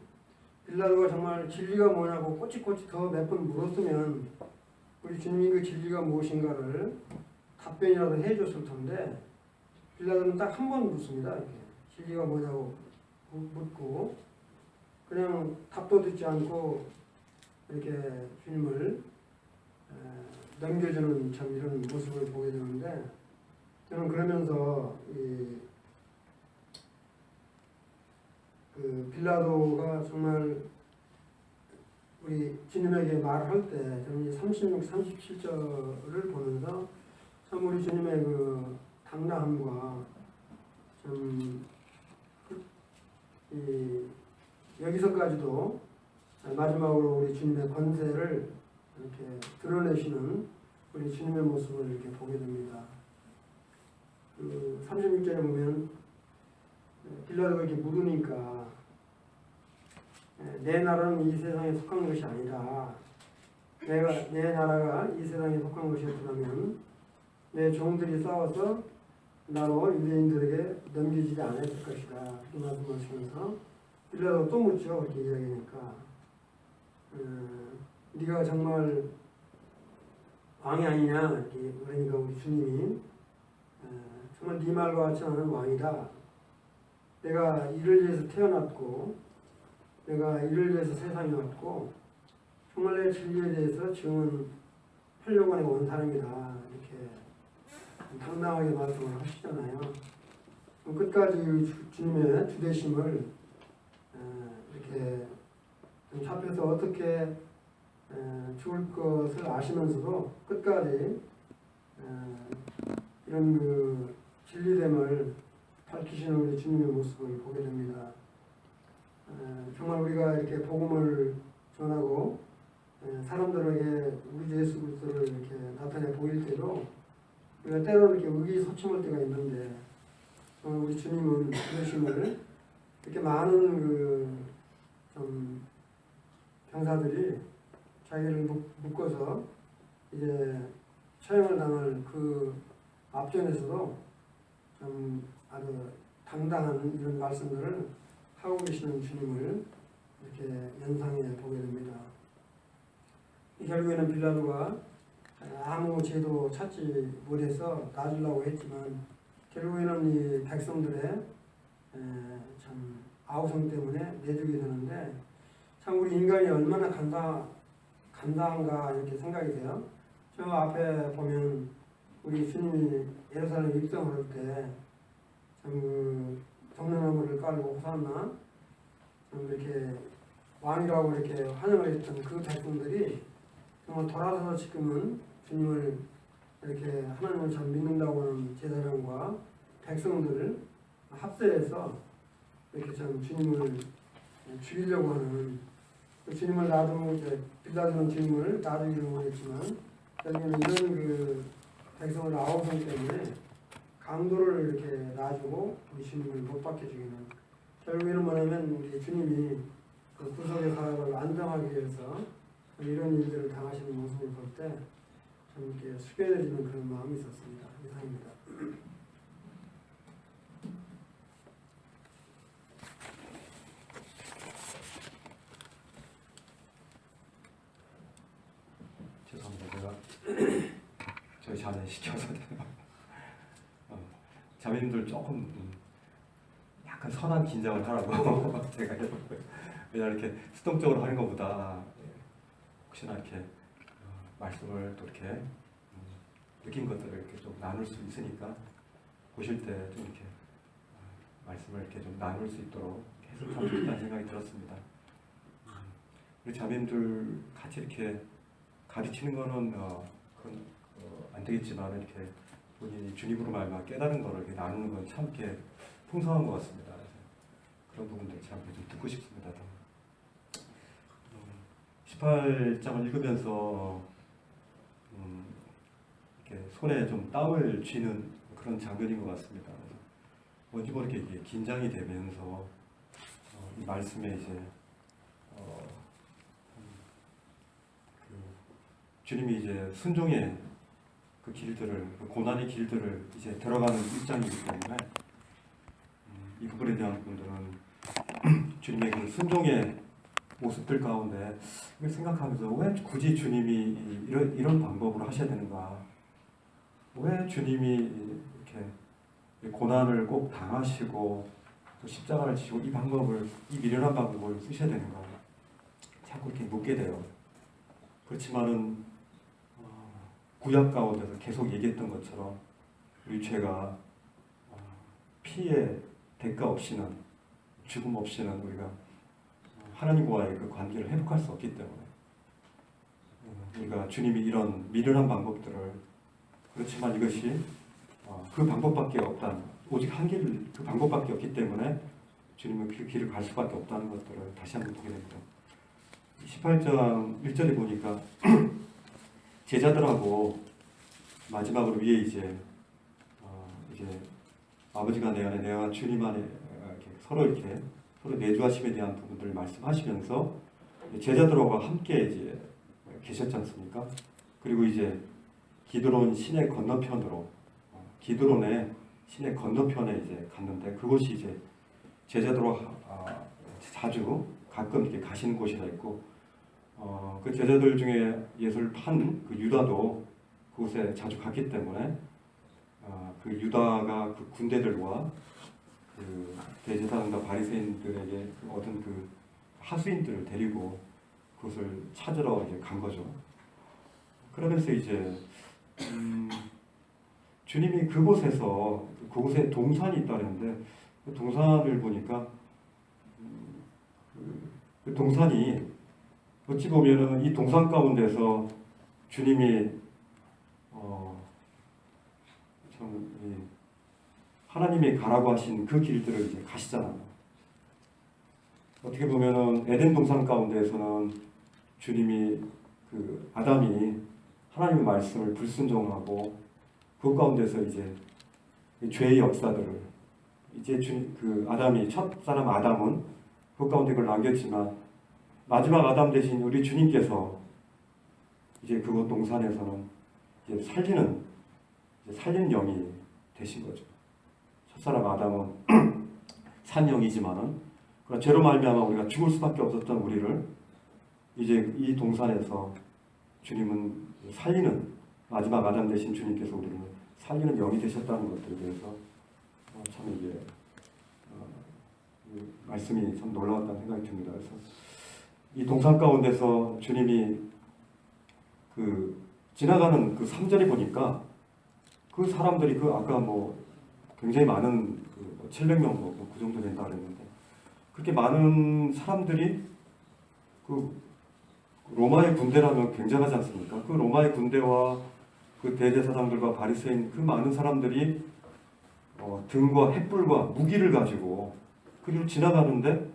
빌라도가 정말 진리가 뭐냐고 꼬치꼬치 더 몇 번 물었으면 우리 주님이 그 진리가 무엇인가를 답변이라도 해줬을 텐데, 빌라도는 딱 한 번 묻습니다. 이렇게 진리가 뭐냐고 묻고 그냥 답도 듣지 않고 이렇게 주님을 넘겨주는 참 이런 모습을 보게 되는데, 저는 그러면서 그 빌라도가 정말 우리 주님에게 말할 때 저는 36, 37절을 보면서 참 우리 주님의 그 당당함과 참 여기서까지도 마지막으로 우리 주님의 권세를 이렇게 드러내시는 우리 주님의 모습을 이렇게 보게 됩니다. 36절에 보면 빌라도가 이렇게 물으니까 내 나라는 이 세상에 속한 것이 아니라 내 나라가 이 세상에 속한 것이었다면 내 종들이 싸워서 나로 유대인들에게 넘기지 않았을 것이다. 이렇게 말씀하시면서 빌라도가 또 묻죠. 그렇게 이야기하니까 네가 정말 왕이 아니냐. 그러니까 우리 주님이 정말 네 말과 같이 나는 왕이다. 내가 이를 위해서 태어났고 내가 이를 위해서 세상에 왔고 정말 내 진리에 대해서 증언하려고 온 사람이다 이렇게 당당하게 말씀을 하시잖아요. 끝까지 주님의 주되심을 이렇게 잡혀서 어떻게 죽을 것을 아시면서도 끝까지 이런 그 진리됨을 밝히시는 우리 주님의 모습을 보게 됩니다. 정말 우리가 이렇게 복음을 전하고 사람들에게 우리 주 예수 그리스도를 이렇게 나타내 보일 때도 우리가 때로는 이렇게 의기소침할 때가 있는데 우리 주님은 주님을 이렇게 많은 좀 병사들이 자기를 묶어서 이제 처형을 당할 그 앞전에서도 좀 아주 당당한 이런 말씀들을 하고 계시는 주님을 이렇게 연상해 보게 됩니다. 결국에는 빌라도가 아무 죄도 찾지 못해서 놔주려고 했지만 결국에는 이 백성들의 참 아우성 때문에 내주게 되는데 참 우리 인간이 얼마나 간다한가 이렇게 생각이 돼요. 저 앞에 보면 우리 주님이 예루살렘 입성할 때 참 그 정나무를 깔고 호산나 참 이렇게 왕이라고 이렇게 환영을 했던 그 백성들이 정말 돌아서서 지금은 주님을 이렇게 하나님을 참 믿는다고 하는 제사장과 백성들을 합세해서 이렇게 참 주님을 죽이려고 하는 주님을 놔두고 빌라도는 주님을 놔두기로 했지만 결국에는 이런 그 백성을 아우성 때문에 강도를 이렇게 놔주고 우리 주님을 못 받게 죽이는 결국에는 뭐냐면 우리 주님이 그 구속의 사역을 안정하기 위해서 이런 일들을 당하시는 모습을 볼 때 참 이렇게 숙연해지는 그런 마음이 있었습니다. 이상입니다. 죄송합니다. 제가 저희 자매 시켜서 자매님들 조금 약간 선한 긴장을 하라고 제가 해봤고요. 왜냐하면 이렇게 수동적으로 하는 것보다 혹시나 이렇게 말씀을 또 이렇게 느낀 것들을 이렇게 좀 나눌 수 있으니까 보실 때 좀 이렇게 말씀을 이렇게 좀 나눌 수 있도록 해석하고 싶다는 생각이 들었습니다. 우리 자매님들 같이 이렇게 가르치는 거는 그건 안 되겠지만 이렇게 본인이 주님으로 말미암아 깨달은 거를 이렇게 나누는 건 참 이렇게 풍성한 것 같습니다. 그런 부분들 참 좀 듣고 싶습니다. 18장을 읽으면서 이렇게 손에 좀 땀을 쥐는 그런 장면인 것 같습니다. 뭔지 모르게 이게 긴장이 되면서 이 말씀에 이제 주님이 이제 순종의 그 길들을, 그 고난의 길들을 이제 들어가는 입장이기 때문에 이 부분에 대한 부분들은 주님의 그 순종의 모습들 가운데 이걸 생각하면서 왜 굳이 주님이 이런 방법으로 하셔야 되는가? 왜 주님이 이렇게 고난을 꼭 당하시고 또 십자가를 지시고 이 방법을, 이 미련한 방법을 쓰셔야 되는가? 자꾸 이렇게 묻게 돼요. 그렇지만은 구약 가운데서 계속 얘기했던 것처럼 우리 죄가 피의 대가 없이는, 죽음 없이는 우리가 하나님과의 그 관계를 회복할 수 없기 때문에 우리가 주님이 이런 미련한 방법들을, 그렇지만 이것이 그 방법밖에 없다는, 오직 한 길, 그 방법밖에 없기 때문에 주님은 그 길을 갈 수밖에 없다는 것들을 다시 한번 보게 됩니다. 18장 1절에 보니까 제자들하고 마지막으로 위에 이제 아버지가 내 안에, 내가 주님 안에 이렇게 서로 내주하심에 대한 부분들을 말씀하시면서 제자들하고 함께 이제 계셨지 않습니까? 그리고 이제 기드론 시내 건너편으로, 기드론의 시내 건너편에 이제 갔는데 그곳이 이제 제자들하고 자주 가끔 이렇게 가시는 곳이라 있고, 그 제자들 중에 예수를 판 그 유다도 그곳에 자주 갔기 때문에 그 유다가 그 군대들과 그 대제사장과 바리새인들에게 얻은 그 하수인들을 데리고 그것을 찾으러 이제 간 거죠. 그러면서 이제 주님이 그곳에 동산이 있다는데 그 동산을 보니까 그 동산이 어찌 보면은 이 동산 가운데서 주님이 하나님이 가라고 하신 그 길들을 이제 가시잖아요. 어떻게 보면은 에덴 동산 가운데에서는 주님이 그 아담이 하나님의 말씀을 불순종하고 그 가운데서 이제 죄의 역사들을 이제 그 아담이 첫 사람 아담은 그 가운데 그걸 남겼지만 마지막 아담 대신 우리 주님께서 이제 그곳 동산에서는 이제 살리는 영이 되신 거죠. 첫사람 아담은 산 영이지만은 그 죄로 말미암아 우리가 죽을 수밖에 없었던 우리를 이제 이 동산에서 주님은 살리는 마지막 아담 대신 주님께서 우리를 살리는 영이 되셨다는 것들에 대해서 참 이게 말씀이 참 놀라웠다는 생각이 듭니다. 그래서 이 동산 가운데서 주님이 그 지나가는 그 3절에 보니까 그 사람들이 그 아까 뭐 굉장히 많은 그 700명 그 정도 된다 그랬는데 그렇게 많은 사람들이 그 로마의 군대라면 굉장하지 않습니까? 그 로마의 군대와 그 대제사장들과 바리새인 그 많은 사람들이 등과 횃불과 무기를 가지고 그리고 지나가는데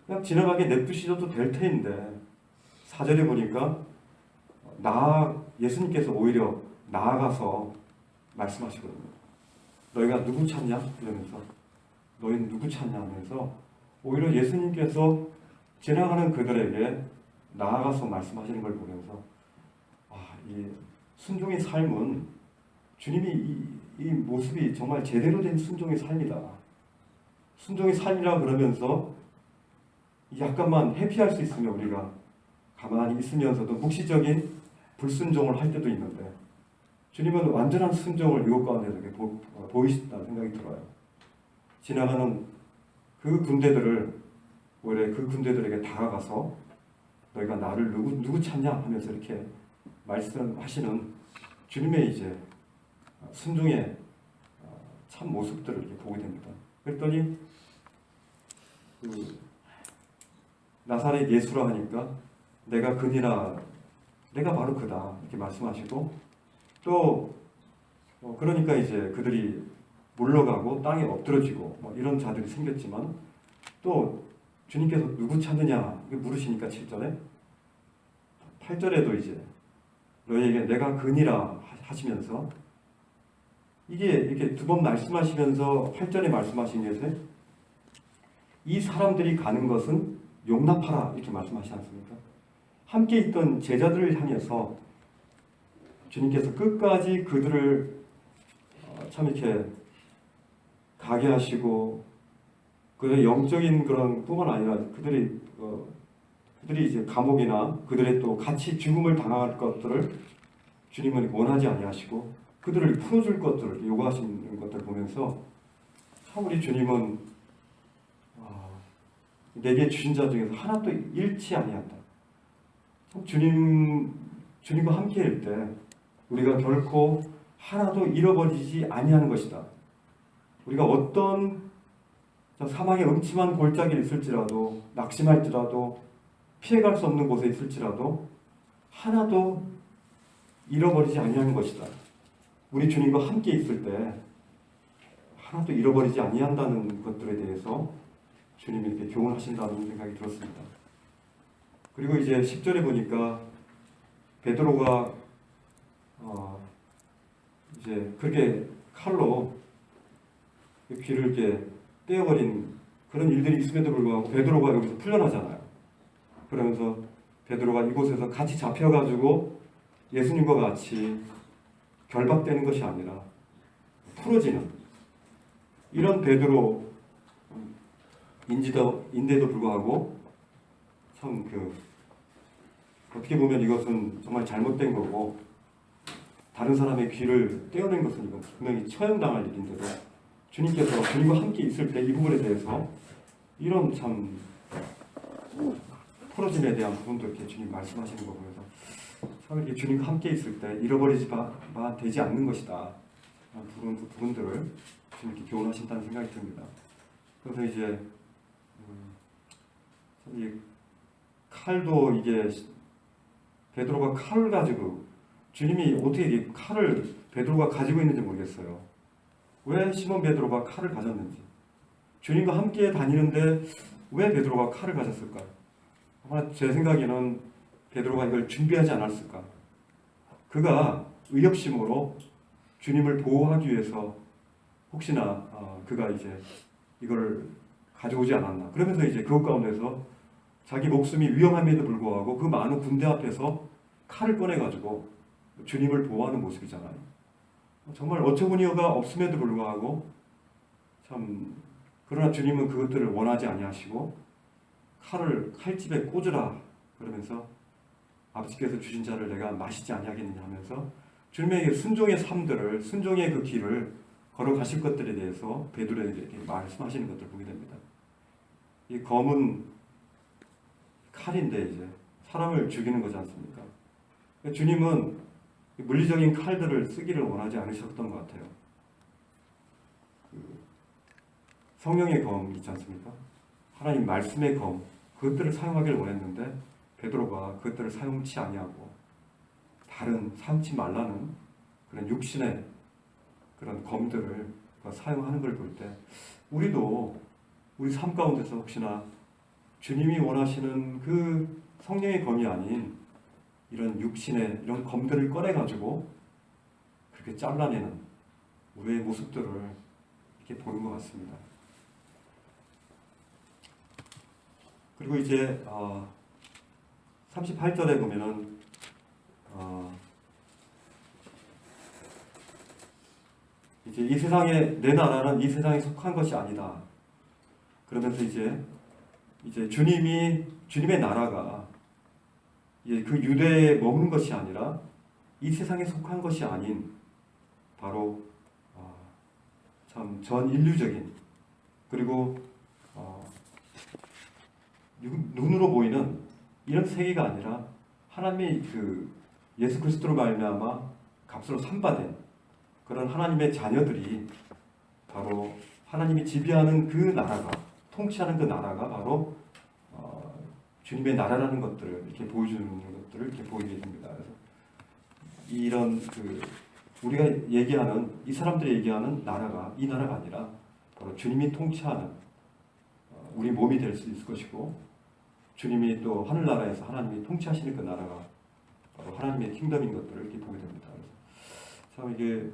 그냥 지나가게 냅두시셔도 될 테인데 4절에 보니까 예수님께서 오히려 나아가서 말씀하시거든요. 너희가 누구 찾냐? 이러면서 너희는 누구 찾냐? 하면서 오히려 예수님께서 지나가는 그들에게 나아가서 말씀하시는 걸 보면서 이 순종의 삶은 주님이 이 모습이 정말 제대로 된 순종의 삶이다. 순종의 삶이라 그러면서 약간만 회피할 수 있으면 우리가 가만히 있으면서도 묵시적인 불순종을 할 때도 있는데 주님은 완전한 순종을 이것 가운데서 보이신다는 생각이 들어요. 지나가는 그 군대들을 오히려 그 군대들에게 다가가서 너희가 나를 누구 찾냐 하면서 이렇게 말씀하시는 주님의 이제 순종의 참 모습들을 이렇게 보게 됩니다. 그랬더니 그 나사렛 예수라 하니까 내가 그니라 내가 바로 그다 이렇게 말씀하시고 또 그러니까 이제 그들이 물러가고 땅에 엎드러지고 이런 자들이 생겼지만 또 주님께서 누구 찾느냐 물으시니까 7절에 8절에도 이제 너희에게 내가 그니라 하시면서 이게 이렇게 두 번 말씀하시면서 8절에 말씀하신 것에 이 사람들이 가는 것은 용납하라 이렇게 말씀하시지 않습니까? 함께 있던 제자들을 향해서 주님께서 끝까지 그들을 참 이렇게 가게 하시고 그들의 영적인 그런 뿐만 아니라 그들이 이제 감옥이나 그들의 또 같이 죽음을 당할 것들을 주님은 원하지 아니하시고 그들을 풀어줄 것들을 요구하시는 것들을 보면서 참 우리 주님은 내게 주신 자 중에서 하나도 잃지 아니한다. 참 주님과 함께할 때 우리가 결코 하나도 잃어버리지 아니하는 것이다. 우리가 어떤 사망의 음침한 골짜기에 있을지라도 낙심할지라도 피해갈 수 없는 곳에 있을지라도 하나도 잃어버리지 아니하는 것이다. 우리 주님과 함께 있을 때 하나도 잃어버리지 아니한다는 것들에 대해서 주님이 이렇게 교훈하신다는 생각이 들었습니다. 그리고 이제 10절에 보니까 베드로가 이제 그렇게 칼로 귀를 이렇게 떼어버린 그런 일들이 있음에도 불구하고 베드로가 여기서 풀려나잖아요. 그러면서 베드로가 이곳에서 같이 잡혀가지고 예수님과 같이 결박되는 것이 아니라 풀어지는 이런 베드로 인데도 불구하고 참 어떻게 보면 이것은 정말 잘못된 거고 다른 사람의 귀를 떼어낸 것은 이건 분명히 처형당할 일인데도 주님께서 주님과 함께 있을 때 이 부분에 대해서 이런 참 풀어짐에 대한 부분도 이렇게 주님 말씀하시는 거 보면서 참 이렇게 주님과 함께 있을 때 잃어버리지만 되지 않는 것이다. 그런 부분들을 주님 이렇게 교훈하신다는 생각이 듭니다. 그래서 이제 이 칼도 이게 베드로가 칼을 가지고 주님이 어떻게 이 칼을 베드로가 가지고 있는지 모르겠어요. 왜 시몬 베드로가 칼을 가졌는지. 주님과 함께 다니는데 왜 베드로가 칼을 가졌을까? 아마 제 생각에는 베드로가 이걸 준비하지 않았을까? 그가 의협심으로 주님을 보호하기 위해서 혹시나 그가 이제 이걸 가져오지 않았나? 그러면서 이제 그것 가운데서 자기 목숨이 위험함에도 불구하고 그 많은 군대 앞에서 칼을 꺼내가지고 주님을 보호하는 모습이잖아요. 정말 어처구니가 없음에도 불구하고 참 그러나 주님은 그것들을 원하지 아니하시고 칼을 칼집에 꽂으라 그러면서 아버지께서 주신 자를 내가 마시지 아니하겠느냐 하면서 주님에게 순종의 삶들을 순종의 그 길을 걸어가실 것들에 대해서 베드로에게 말씀하시는 것들을 보게 됩니다. 이 검은 칼인데 이제 사람을 죽이는 거지 않습니까? 주님은 물리적인 칼들을 쓰기를 원하지 않으셨던 것 같아요. 성령의 검 있지 않습니까? 하나님 말씀의 검 그것들을 사용하기를 원했는데 베드로가 그것들을 사용치 아니하고 다른 사용치 말라는 그런 육신의 그런 검들을 사용하는 걸 볼 때 우리도 우리 삶 가운데서 혹시나 주님이 원하시는 그 성령의 검이 아닌 이런 육신의 이런 검들을 꺼내가지고 그렇게 잘라내는 우리의 모습들을 이렇게 보는 것 같습니다. 그리고 이제 38절에 보면은 이제 이 세상에 내 나라는 이 세상에 속한 것이 아니다. 그러면서 이제 주님의 나라가 이제 그 유대에 머무는 것이 아니라 이 세상에 속한 것이 아닌 바로 참 전 인류적인 그리고 눈으로 보이는 이런 세계가 아니라 하나님의 그 예수 그리스도로 말미암아 값으로 산바된 그런 하나님의 자녀들이 바로 하나님이 지배하는 그 나라가 통치하는 그 나라가 바로 주님의 나라라는 것들을 이렇게 보여주는 것들을 이렇게 보이게 됩니다. 그래서 이런 우리가 얘기하는 이 사람들이 얘기하는 나라가 이 나라가 아니라 바로 주님이 통치하는 우리 몸이 될 수 있을 것이고 주님이 또 하늘나라에서 하나님이 통치하시는 그 나라가 바로 하나님의 킹덤인 것들을 이렇게 보게 됩니다. 그래서 참 이게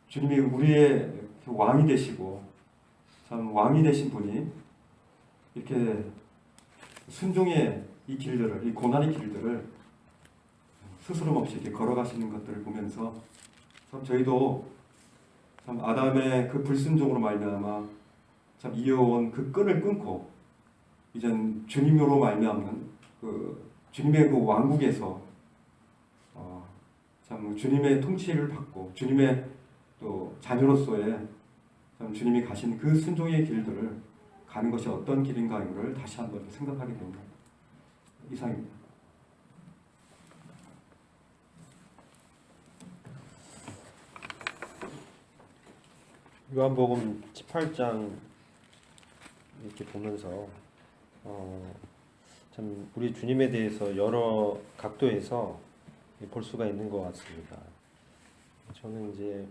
주님이 우리의 왕이 되시고 참 왕이 되신 분이 이렇게 순종의 이 길들을 이 고난의 길들을 스스럼 없이 이렇게 걸어가시는 것들을 보면서 참 저희도 참 아담의 그 불순종으로 말미암아 참 이어온 그 끈을 끊고 이젠 주님으로 말미암는 그 주님의 그 왕국에서 참 주님의 통치를 받고 주님의 또 자녀로서의 참 주님이 가신 그 순종의 길들을 가는 것이 어떤 길인가를 다시 한번 생각하게 됩니다. 이상입니다. 요한복음 18장 이렇게 보면서 참 우리 주님에 대해서 여러 각도에서 볼 수가 있는 것 같습니다. 저는 이제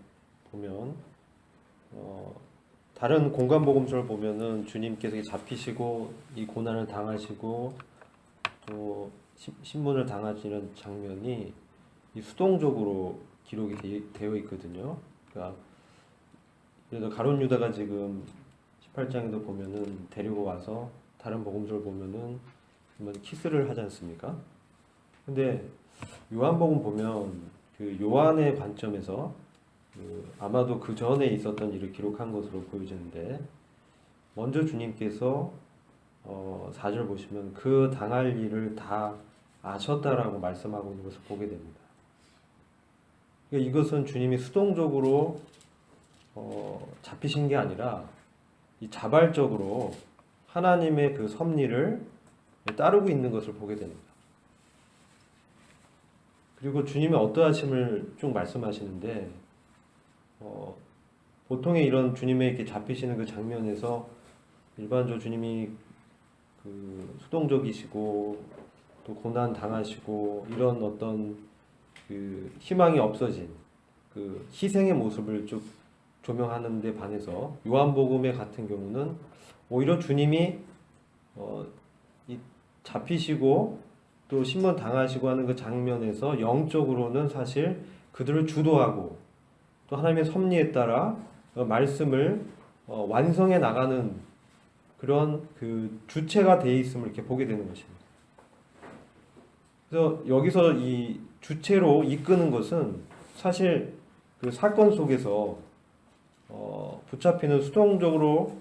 보면 다른 공간복음서를 보면은 주님께서 잡히시고 이 고난을 당하시고 또 신문을 당하시는 장면이 이 수동적으로 기록이 되어 있거든요. 그러니까 그래서 가룟 유다가 지금 18장에도 보면은 데리고 와서 다른 복음서를 보면은 키스를 하지 않습니까? 근데 요한복음 보면 그 요한의 관점에서 아마도 그 전에 있었던 일을 기록한 것으로 보여지는데 먼저 주님께서 4절 보시면 그 당할 일을 다 아셨다라고 말씀하고 있는 것을 보게 됩니다. 그러니까 이것은 주님이 수동적으로 잡히신 게 아니라 이 자발적으로 하나님의 그 섭리를 따르고 있는 것을 보게 됩니다. 그리고 주님의 어떠하심을 쭉 말씀하시는데 보통의 이런 주님의 이렇게 잡히시는 그 장면에서 일반적으로 주님이 그 수동적이시고 또 고난 당하시고 이런 어떤 그 희망이 없어진 그 희생의 모습을 쭉 조명하는 데 반해서 요한복음의 같은 경우는 오히려 주님이 이 잡히시고 또 신문 당하시고 하는 그 장면에서 영적으로는 사실 그들을 주도하고 또 하나님의 섭리에 따라 말씀을 완성해 나가는 그런 그 주체가 돼 있음을 이렇게 보게 되는 것입니다. 그래서 여기서 이 주체로 이끄는 것은 사실 그 사건 속에서 붙잡히는 수동적으로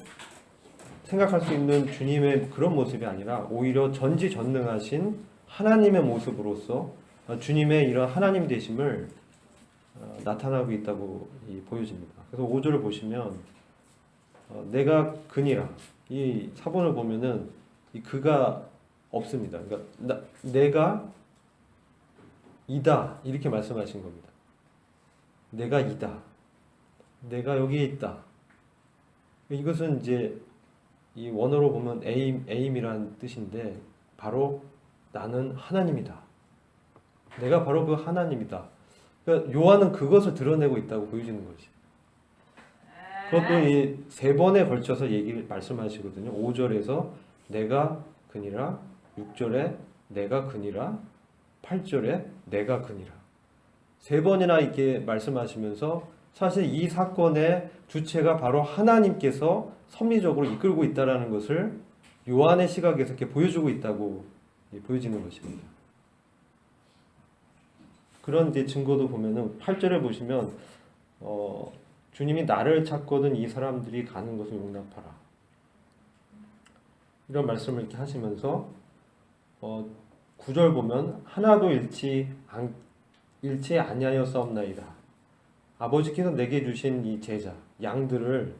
생각할 수 있는 주님의 그런 모습이 아니라 오히려 전지전능하신 하나님의 모습으로서 주님의 이런 하나님 되심을 나타나고 있다고 보여집니다. 그래서 5절을 보시면 내가 그니라 이 사본을 보면은 이 그가 없습니다. 그러니까 내가 이다 이렇게 말씀하신 겁니다. 내가 이다. 내가 여기에 있다. 이것은 이제 이 원어로 보면 에임이란 뜻인데 바로 나는 하나님이다. 내가 바로 그 하나님이다. 그러니까 요한은 그것을 드러내고 있다고 보여지는 것이. 그것도 이 3번에 걸쳐서 말씀하시거든요. 5절에서 내가 그니라, 6절에 내가 그니라, 8절에 내가 그니라. 3번이나 이렇게 말씀하시면서 사실 이 사건의 주체가 바로 하나님께서 섭리적으로 이끌고 있다라는 것을 요한의 시각에서 이렇게 보여주고 있다고 보여지는 것입니다. 그런 이제 증거도 보면은 8절에 보시면 주님이 나를 찾거든 이 사람들이 가는 것을 용납하라. 이런 말씀을 이렇게 하시면서 9절 보면 하나도 잃지 아니하였사옵나이다. 아버지께서 내게 주신 이 제자 양들을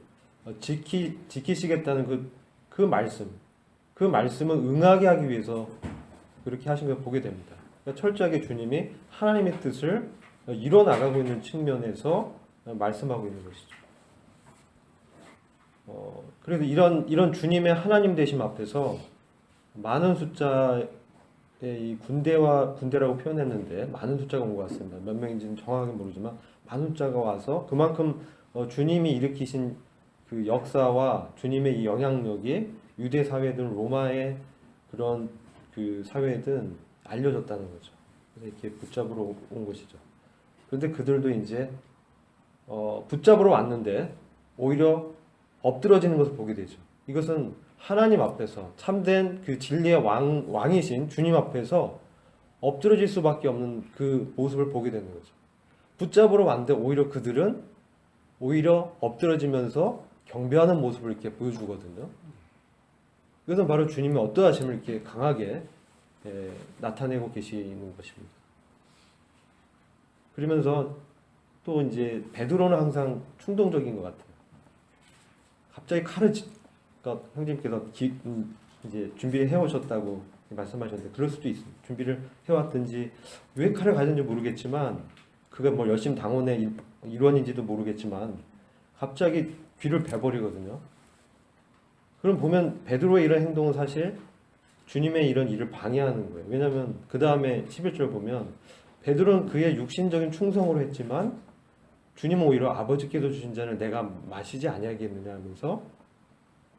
지키시겠다는 그 말씀, 그 말씀을 응하게 하기 위해서 그렇게 하신 걸 보게 됩니다. 그러니까 철저하게 주님이 하나님의 뜻을 이뤄나가고 있는 측면에서 말씀하고 있는 것이죠. 그래서 이런 주님의 하나님 되심 앞에서 많은 숫자의 이 군대라고 표현했는데 많은 숫자가 온 것 같습니다. 몇 명인지는 정확하게 모르지만 많은 숫자가 와서 그만큼 주님이 일으키신 그 역사와 주님의 이 영향력이 유대 사회든 로마의 그런 그 사회든 알려졌다는 거죠. 그래서 이렇게 붙잡으러 온 것이죠. 그런데 그들도 이제 붙잡으러 왔는데 오히려 엎드러지는 것을 보게 되죠. 이것은 하나님 앞에서 참된 그 진리의 왕이신 주님 앞에서 엎드러질 수밖에 없는 그 모습을 보게 되는 거죠. 붙잡으러 왔는데 오히려 그들은 오히려 엎드러지면서 경배하는 모습을 이렇게 보여주거든요. 이것은 바로 주님의 어떠하심을 이렇게 강하게 나타내고 계시는 것입니다. 그러면서 또 이제 베드로는 항상 충동적인 것 같아요. 갑자기 칼을 그러니까 형님께서 이제 준비를 해오셨다고 말씀하셨는데 그럴 수도 있습니다. 준비를 해왔든지 왜 칼을 가졌는지 모르겠지만 그가 뭐 열심 당원의 일원인지도 모르겠지만 갑자기 귀를 베버리거든요. 그럼 보면 베드로의 이런 행동은 사실 주님의 이런 일을 방해하는 거예요. 왜냐하면 그 다음에 11절 보면 베드로는 그의 육신적인 충성으로 했지만 주님은 오히려 아버지께서 주신 잔을 내가 마시지 아니하겠느냐 하면서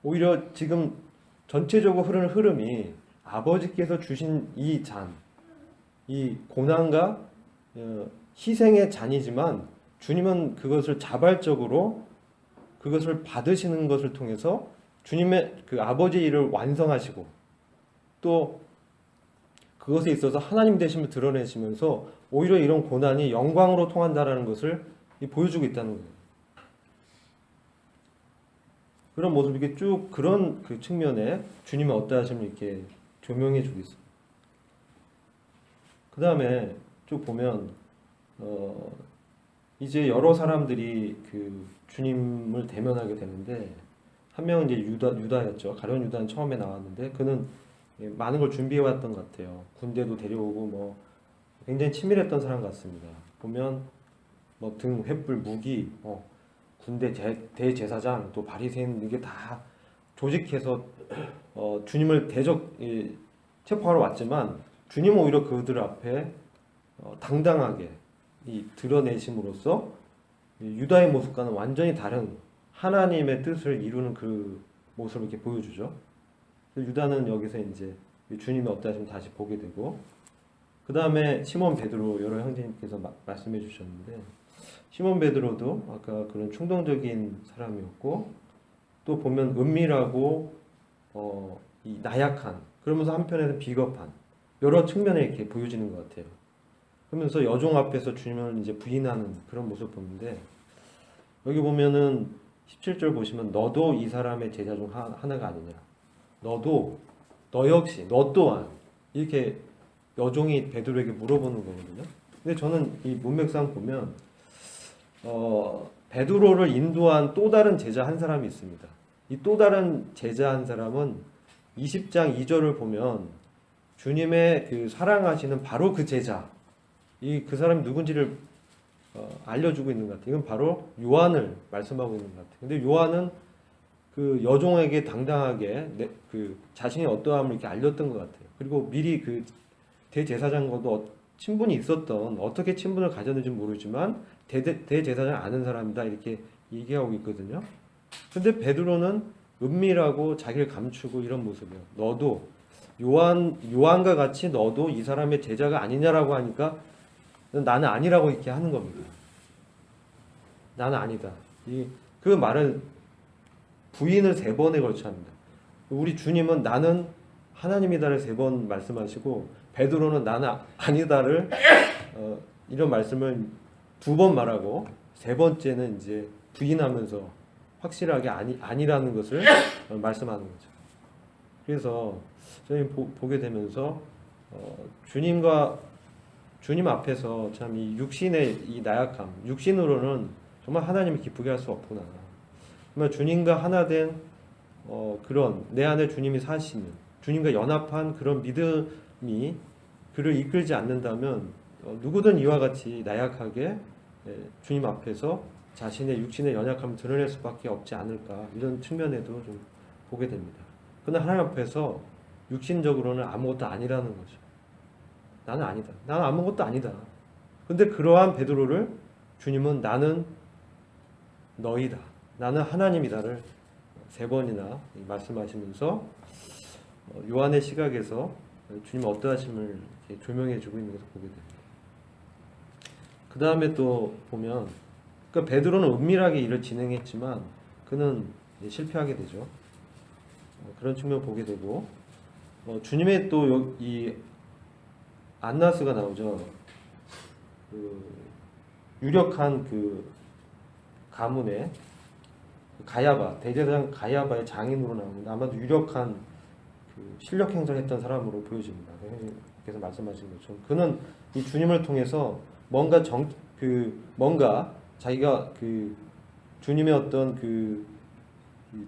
오히려 지금 전체적으로 흐르는 흐름이 아버지께서 주신 이 잔, 이 고난과 희생의 잔이지만 주님은 그것을 자발적으로 그것을 받으시는 것을 통해서 주님의 그 아버지의 일을 완성하시고 또 그것에 있어서 하나님 되심을 드러내시면서 오히려 이런 고난이 영광으로 통한다라는 것을 보여주고 있다는 거예요. 그런 모습 이렇게 쭉 그런 그 측면에 주님의 어떠하심을 이렇게 조명해 주고 있습니다. 그 다음에 쭉 보면 이제 여러 사람들이 그 주님을 대면하게 되는데 한 명은 이제 유다였죠. 가룟 유다는 처음에 나왔는데 그는 많은 걸 준비해 왔던 것 같아요. 군대도 데려오고 뭐 굉장히 치밀했던 사람 같습니다. 보면 뭐 등 횃불 무기, 군대 대제사장 또 바리새인 이게 다 조직해서 주님을 체포하러 왔지만 주님은 오히려 그들 앞에 당당하게 드러내심으로써 유다의 모습과는 완전히 다른 하나님의 뜻을 이루는 그 모습을 이렇게 보여주죠. 유다는 여기서 이제 주님의 어떠하심을 다시 보게 되고, 그 다음에 시몬 베드로 여러 형제님께서 말씀해 주셨는데, 시몬 베드로도 아까 그런 충동적인 사람이었고, 또 보면 은밀하고 이 나약한, 그러면서 한편에는 비겁한 여러 측면에 이렇게 보여지는 것 같아요. 그러면서 여종 앞에서 주님을 이제 부인하는 그런 모습 보는데, 여기 보면은 17절 보시면 너도 이 사람의 제자 중 하나가 아니냐, 너도, 너 역시, 너 또한, 이렇게 여종이 베드로에게 물어보는 거거든요. 근데 저는 이 문맥상 보면 베드로를 인도한 또 다른 제자 한 사람이 있습니다. 이 또 다른 제자 한 사람은 20장 2절을 보면 주님의 그 사랑하시는 바로 그 제자, 그 사람이 누군지를 알려주고 있는 것 같아요. 이건 바로 요한을 말씀하고 있는 것 같아요. 근데 요한은 그 여종에게 당당하게 그 자신의 어떠함을 이렇게 알렸던 것 같아요. 그리고 미리 그 대제사장과도 친분이 있었던, 어떻게 친분을 가졌는지 모르지만 대제사장 아는 사람이다 이렇게 얘기하고 있거든요. 근데 베드로는 은밀하고 자기를 감추고 이런 모습이에요. 너도 요한과 같이 너도 이 사람의 제자가 아니냐라고 하니까 나는 아니라고 이렇게 하는 겁니다. 나는 아니다. 그 말은 부인을 3번에 걸쳐 합니다. 우리 주님은 나는 하나님이다를 3번 말씀하시고, 베드로는 나는 아니다를 이런 말씀을 2번 말하고, 3번째는 이제 부인하면서 확실하게 아니라는 것을 말씀하는 거죠. 그래서 저희 보게 되면서 주님 앞에서 참 이 육신의 이 나약함, 육신으로는 정말 하나님을 기쁘게 할 수 없구나. 정말 주님과 하나 된 그런 내 안에 주님이 사시는, 주님과 연합한 그런 믿음이 그를 이끌지 않는다면 누구든 이와 같이 나약하게 주님 앞에서 자신의 육신의 연약함을 드러낼 수밖에 없지 않을까, 이런 측면에도 좀 보게 됩니다. 그러나 하나님 앞에서 육신적으로는 아무것도 아니라는 거죠. 나는 아니다. 나는 아무것도 아니다. 근데 그러한 베드로를 주님은 나는 너희다, 나는 하나님이다를 3번이나 말씀하시면서 요한의 시각에서 주님 어떠하심을 조명해주고 있는 것을 보게 됩니다. 그 다음에 또 보면, 그러니까 베드로는 은밀하게 일을 진행했지만 그는 실패하게 되죠. 그런 측면을 보게 되고, 주님의 또 이 안나스가 나오죠. 그 유력한 그 가문의 가야바, 대제사장 가야바의 장인으로 나옵니다. 아마도 유력한 그 실력 행사를 했던 사람으로 보여집니다. 그래서 말씀하신 것처럼 그는 이 주님을 통해서 뭔가 자기가 그 주님의 어떤 그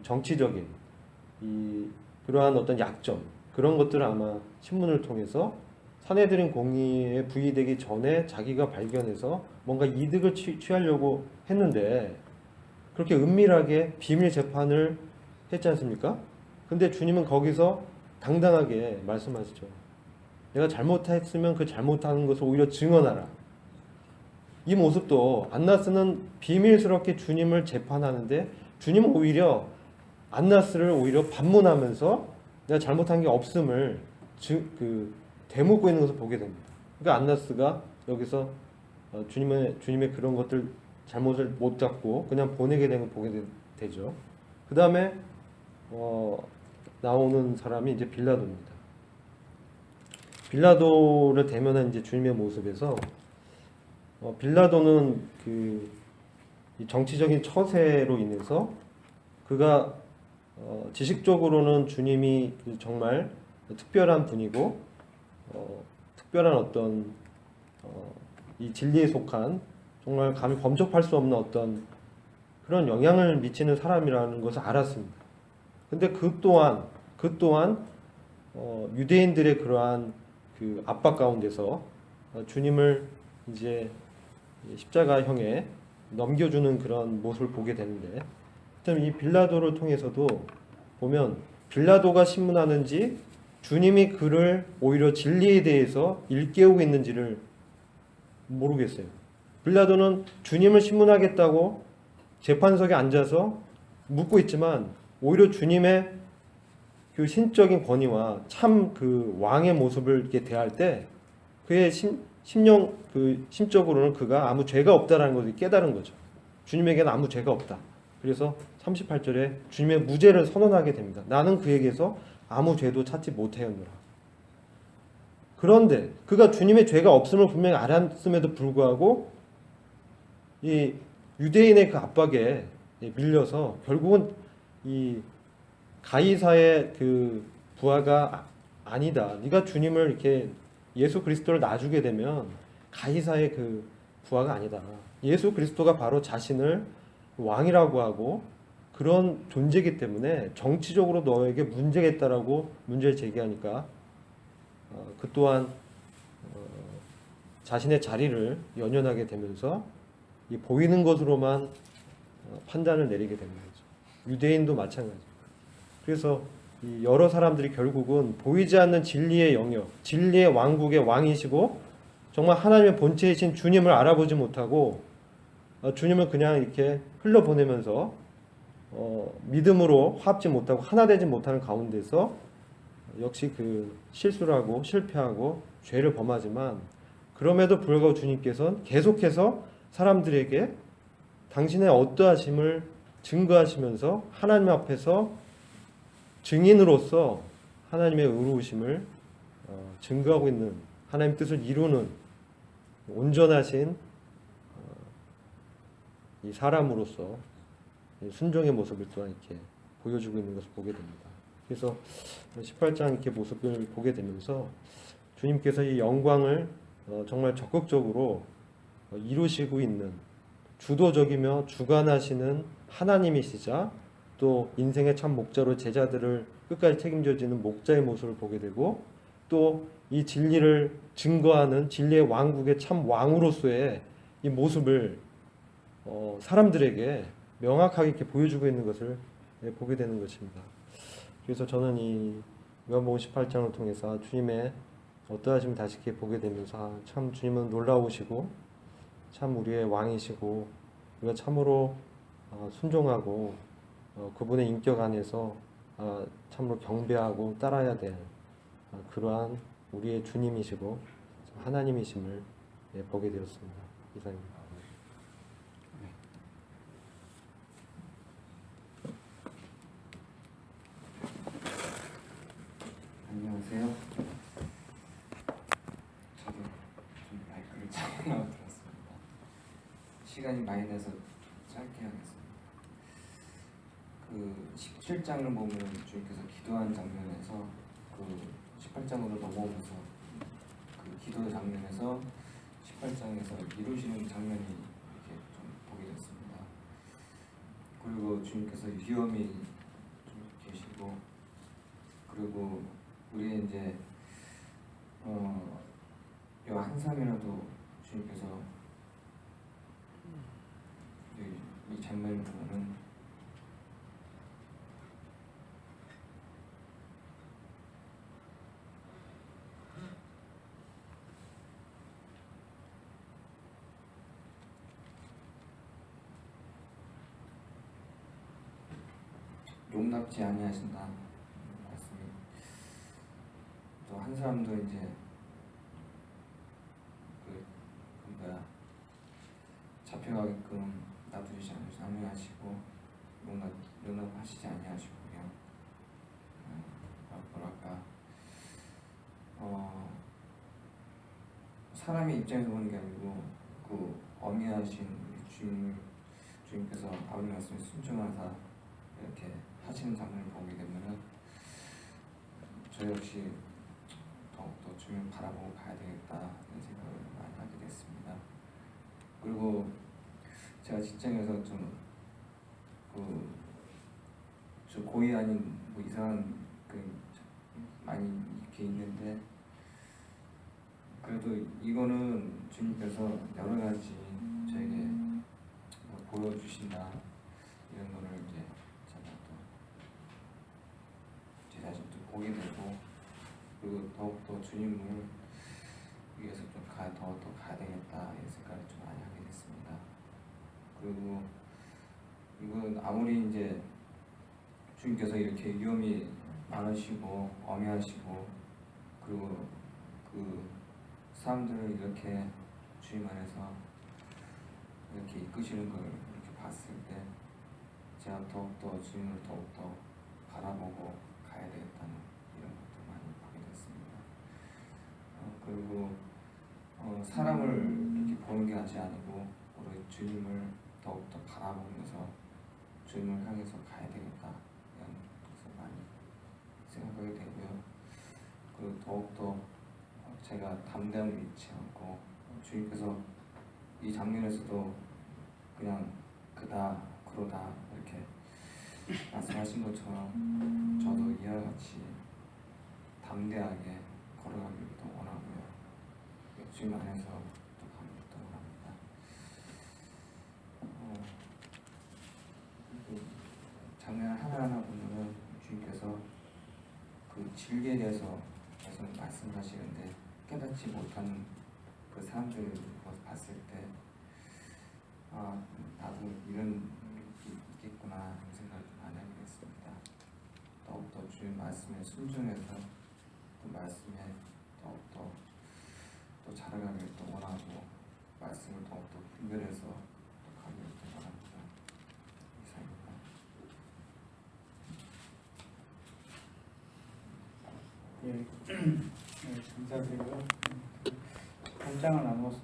정치적인 그러한 어떤 약점, 그런 것들을 아마 신문을 통해서 사내들인 공의에 부의되기 전에 자기가 발견해서 뭔가 이득을 취하려고 했는데, 그렇게 은밀하게 비밀 재판을 했지 않습니까? 근데 주님은 거기서 당당하게 말씀하시죠. 내가 잘못했으면 그 잘못하는 것을 오히려 증언하라. 이 모습도, 안나스는 비밀스럽게 주님을 재판하는데 주님은 오히려 안나스를 오히려 반문하면서 내가 잘못한 게 없음을 되묻고 있는 것을 보게 됩니다. 그러니까 안나스가 여기서 주님의 그런 것들, 잘못을 못 잡고 그냥 보내게 되는 걸 보게 되죠. 그 다음에 나오는 사람이 이제 빌라도입니다. 빌라도를 대면한 이제 주님의 모습에서 빌라도는 이 정치적인 처세로 인해서 그가 지식적으로는 주님이 정말 특별한 분이고 특별한 어떤 이 진리에 속한 정말 감히 범접할 수 없는 어떤 그런 영향을 미치는 사람이라는 것을 알았습니다. 근데 그 또한 유대인들의 그러한 그 압박 가운데서 주님을 이제 십자가형에 넘겨주는 그런 모습을 보게 되는데, 이 빌라도를 통해서도 보면 빌라도가 신문하는지 주님이 그를 오히려 진리에 대해서 일깨우고 있는지를 모르겠어요. 빌라도는 주님을 신문하겠다고 재판석에 앉아서 묻고 있지만 오히려 주님의 그 신적인 권위와 참 그 왕의 모습을 이렇게 대할 때 그의 심적으로는 그가 아무 죄가 없다라는 것을 깨달은 거죠. 주님에게는 아무 죄가 없다. 그래서 38절에 주님의 무죄를 선언하게 됩니다. 나는 그에게서 아무 죄도 찾지 못하였노라. 그런데 그가 주님의 죄가 없음을 분명히 알았음에도 불구하고 이 유대인의 그 압박에 밀려서 결국은 이 가이사의 그 부하가 아니다. 네가 주님을 이렇게 예수 그리스도를 놔주게 되면 가이사의 그 부하가 아니다. 예수 그리스도가 바로 자신을 왕이라고 하고 그런 존재이기 때문에 정치적으로 너에게 문제가 있다라고 문제를 제기하니까 그 또한 자신의 자리를 연연하게 되면서 이 보이는 것으로만 판단을 내리게 되는 거죠. 유대인도 마찬가지. 그래서 이 여러 사람들이 결국은 보이지 않는 진리의 영역, 진리의 왕국의 왕이시고 정말 하나님의 본체이신 주님을 알아보지 못하고 주님을 그냥 이렇게 흘려보내면서 믿음으로 화합지 못하고 하나 되지 못하는 가운데서 역시 그 실수를 하고 실패하고 죄를 범하지만 그럼에도 불구하고 주님께서는 계속해서 사람들에게 당신의 어떠하심을 증거하시면서 하나님 앞에서 증인으로서 하나님의 의로우심을 증거하고 있는 하나님의 뜻을 이루는 온전하신 이 사람으로서 순종의 모습을 또한 이렇게 보여주고 있는 것을 보게 됩니다. 그래서 18장 이렇게 모습을 보게 되면서 주님께서 이 영광을 정말 적극적으로 이루시고 있는 주도적이며 주관하시는 하나님이시자 또 인생의 참 목자로 제자들을 끝까지 책임져지는 목자의 모습을 보게 되고 또 이 진리를 증거하는 진리의 왕국의 참 왕으로서의 이 모습을 사람들에게 명확하게 이렇게 보여주고 있는 것을 보게 되는 것입니다. 그래서 저는 이 요한복음 18장을 통해서 주님의 어떠하심을 다시 이렇게 보게 되면서 참 주님은 놀라우시고 참 우리의 왕이시고 우리가 참으로 순종하고 그분의 인격 안에서 참으로 경배하고 따라야 될 그러한 우리의 주님이시고 하나님이심을 보게 되었습니다. 이상입니다. 안녕하세요. 저도 좀 마이크를 잘못 들었습니다. 시간이 많이 돼서 짧게 하겠습니다. 그 17장을 보면 주님께서 기도한 장면에서 그 18장으로 넘어오면서 그 기도 장면에서 18장에서 이루시는 장면이 이렇게 좀 보게 됐습니다. 그리고 주님께서 위험이 좀 계시고 그리고 우리 이제 요 한 삶이라도 주님께서 이 장면을 보면은 용납지 아니하신다 말씀이 또 한 사람도 이제 잡혀가게끔 놔두지 아니하시고 용납하시지 아니하시고요. 뭐랄까 사람의 입장에서 보는 게 아니고 그 어미하신 주님께서 아버지 말씀에 순종하사 이렇게 하시는 장면을 보게 되면은 저 역시 더욱더 주님을 바라보고 가야 되겠다는 생각을 많이 하게 됐습니다. 그리고 제가 직장에서 좀 고의 아닌 뭐 이상한 그 많이 이렇게 있는데 그래도 이거는 주님께서 여러 가지 저에게 뭐 보여주신다 이런 거를 이제 제가 또 제 자신도 보게 되고 그리고 더욱더 주님을 위해서 좀 더 가야 되겠다 이런 생각을 좀 많이 하게 됐습니다. 그리고 이건 아무리 이제 주님께서 이렇게 위험이 많으시고 엄해하시고 그리고 그 사람들을 이렇게 주님 안에서 이렇게 이끄시는 걸 이렇게 봤을 때 제가 더욱더 주님을 더욱더 바라보고 가야 되겠다는 이런 것도 많이 보게 됐습니다. 그리고 사람을 이렇게 보는 게 아니고 우리 주님을 더욱더 바라보면서 주님을 향해서 가야 되겠다 이런 것을 많이 생각하게 되고요. 그리고 더욱더 제가 담대함을 잃지 않고 주님께서 이 장면에서도 그냥 그다 그러다 이렇게 말씀하신 것처럼 저도 이와 같이 담대하게 걸어가기를 또 원하고요. 주님 안에서 또 가기를 또 원합니다. 장면 하나하나 보면은 주님께서 그 진리에 대해서 계속 말씀하시는데 깨닫지 못하는 그 사람들을 봤을 때 나도 이런 일이 있겠구나 하는 생각을 좀 많이 하게 됐습니다. 더욱더 주님 말씀에 순종해서 그 말씀에 더욱더 또 자라가길 또 원하고 말씀을 더욱더 분별해서 또 가길 또 원합니다. 이상입니다. 예, 감사드리고요. 8장을 나눠서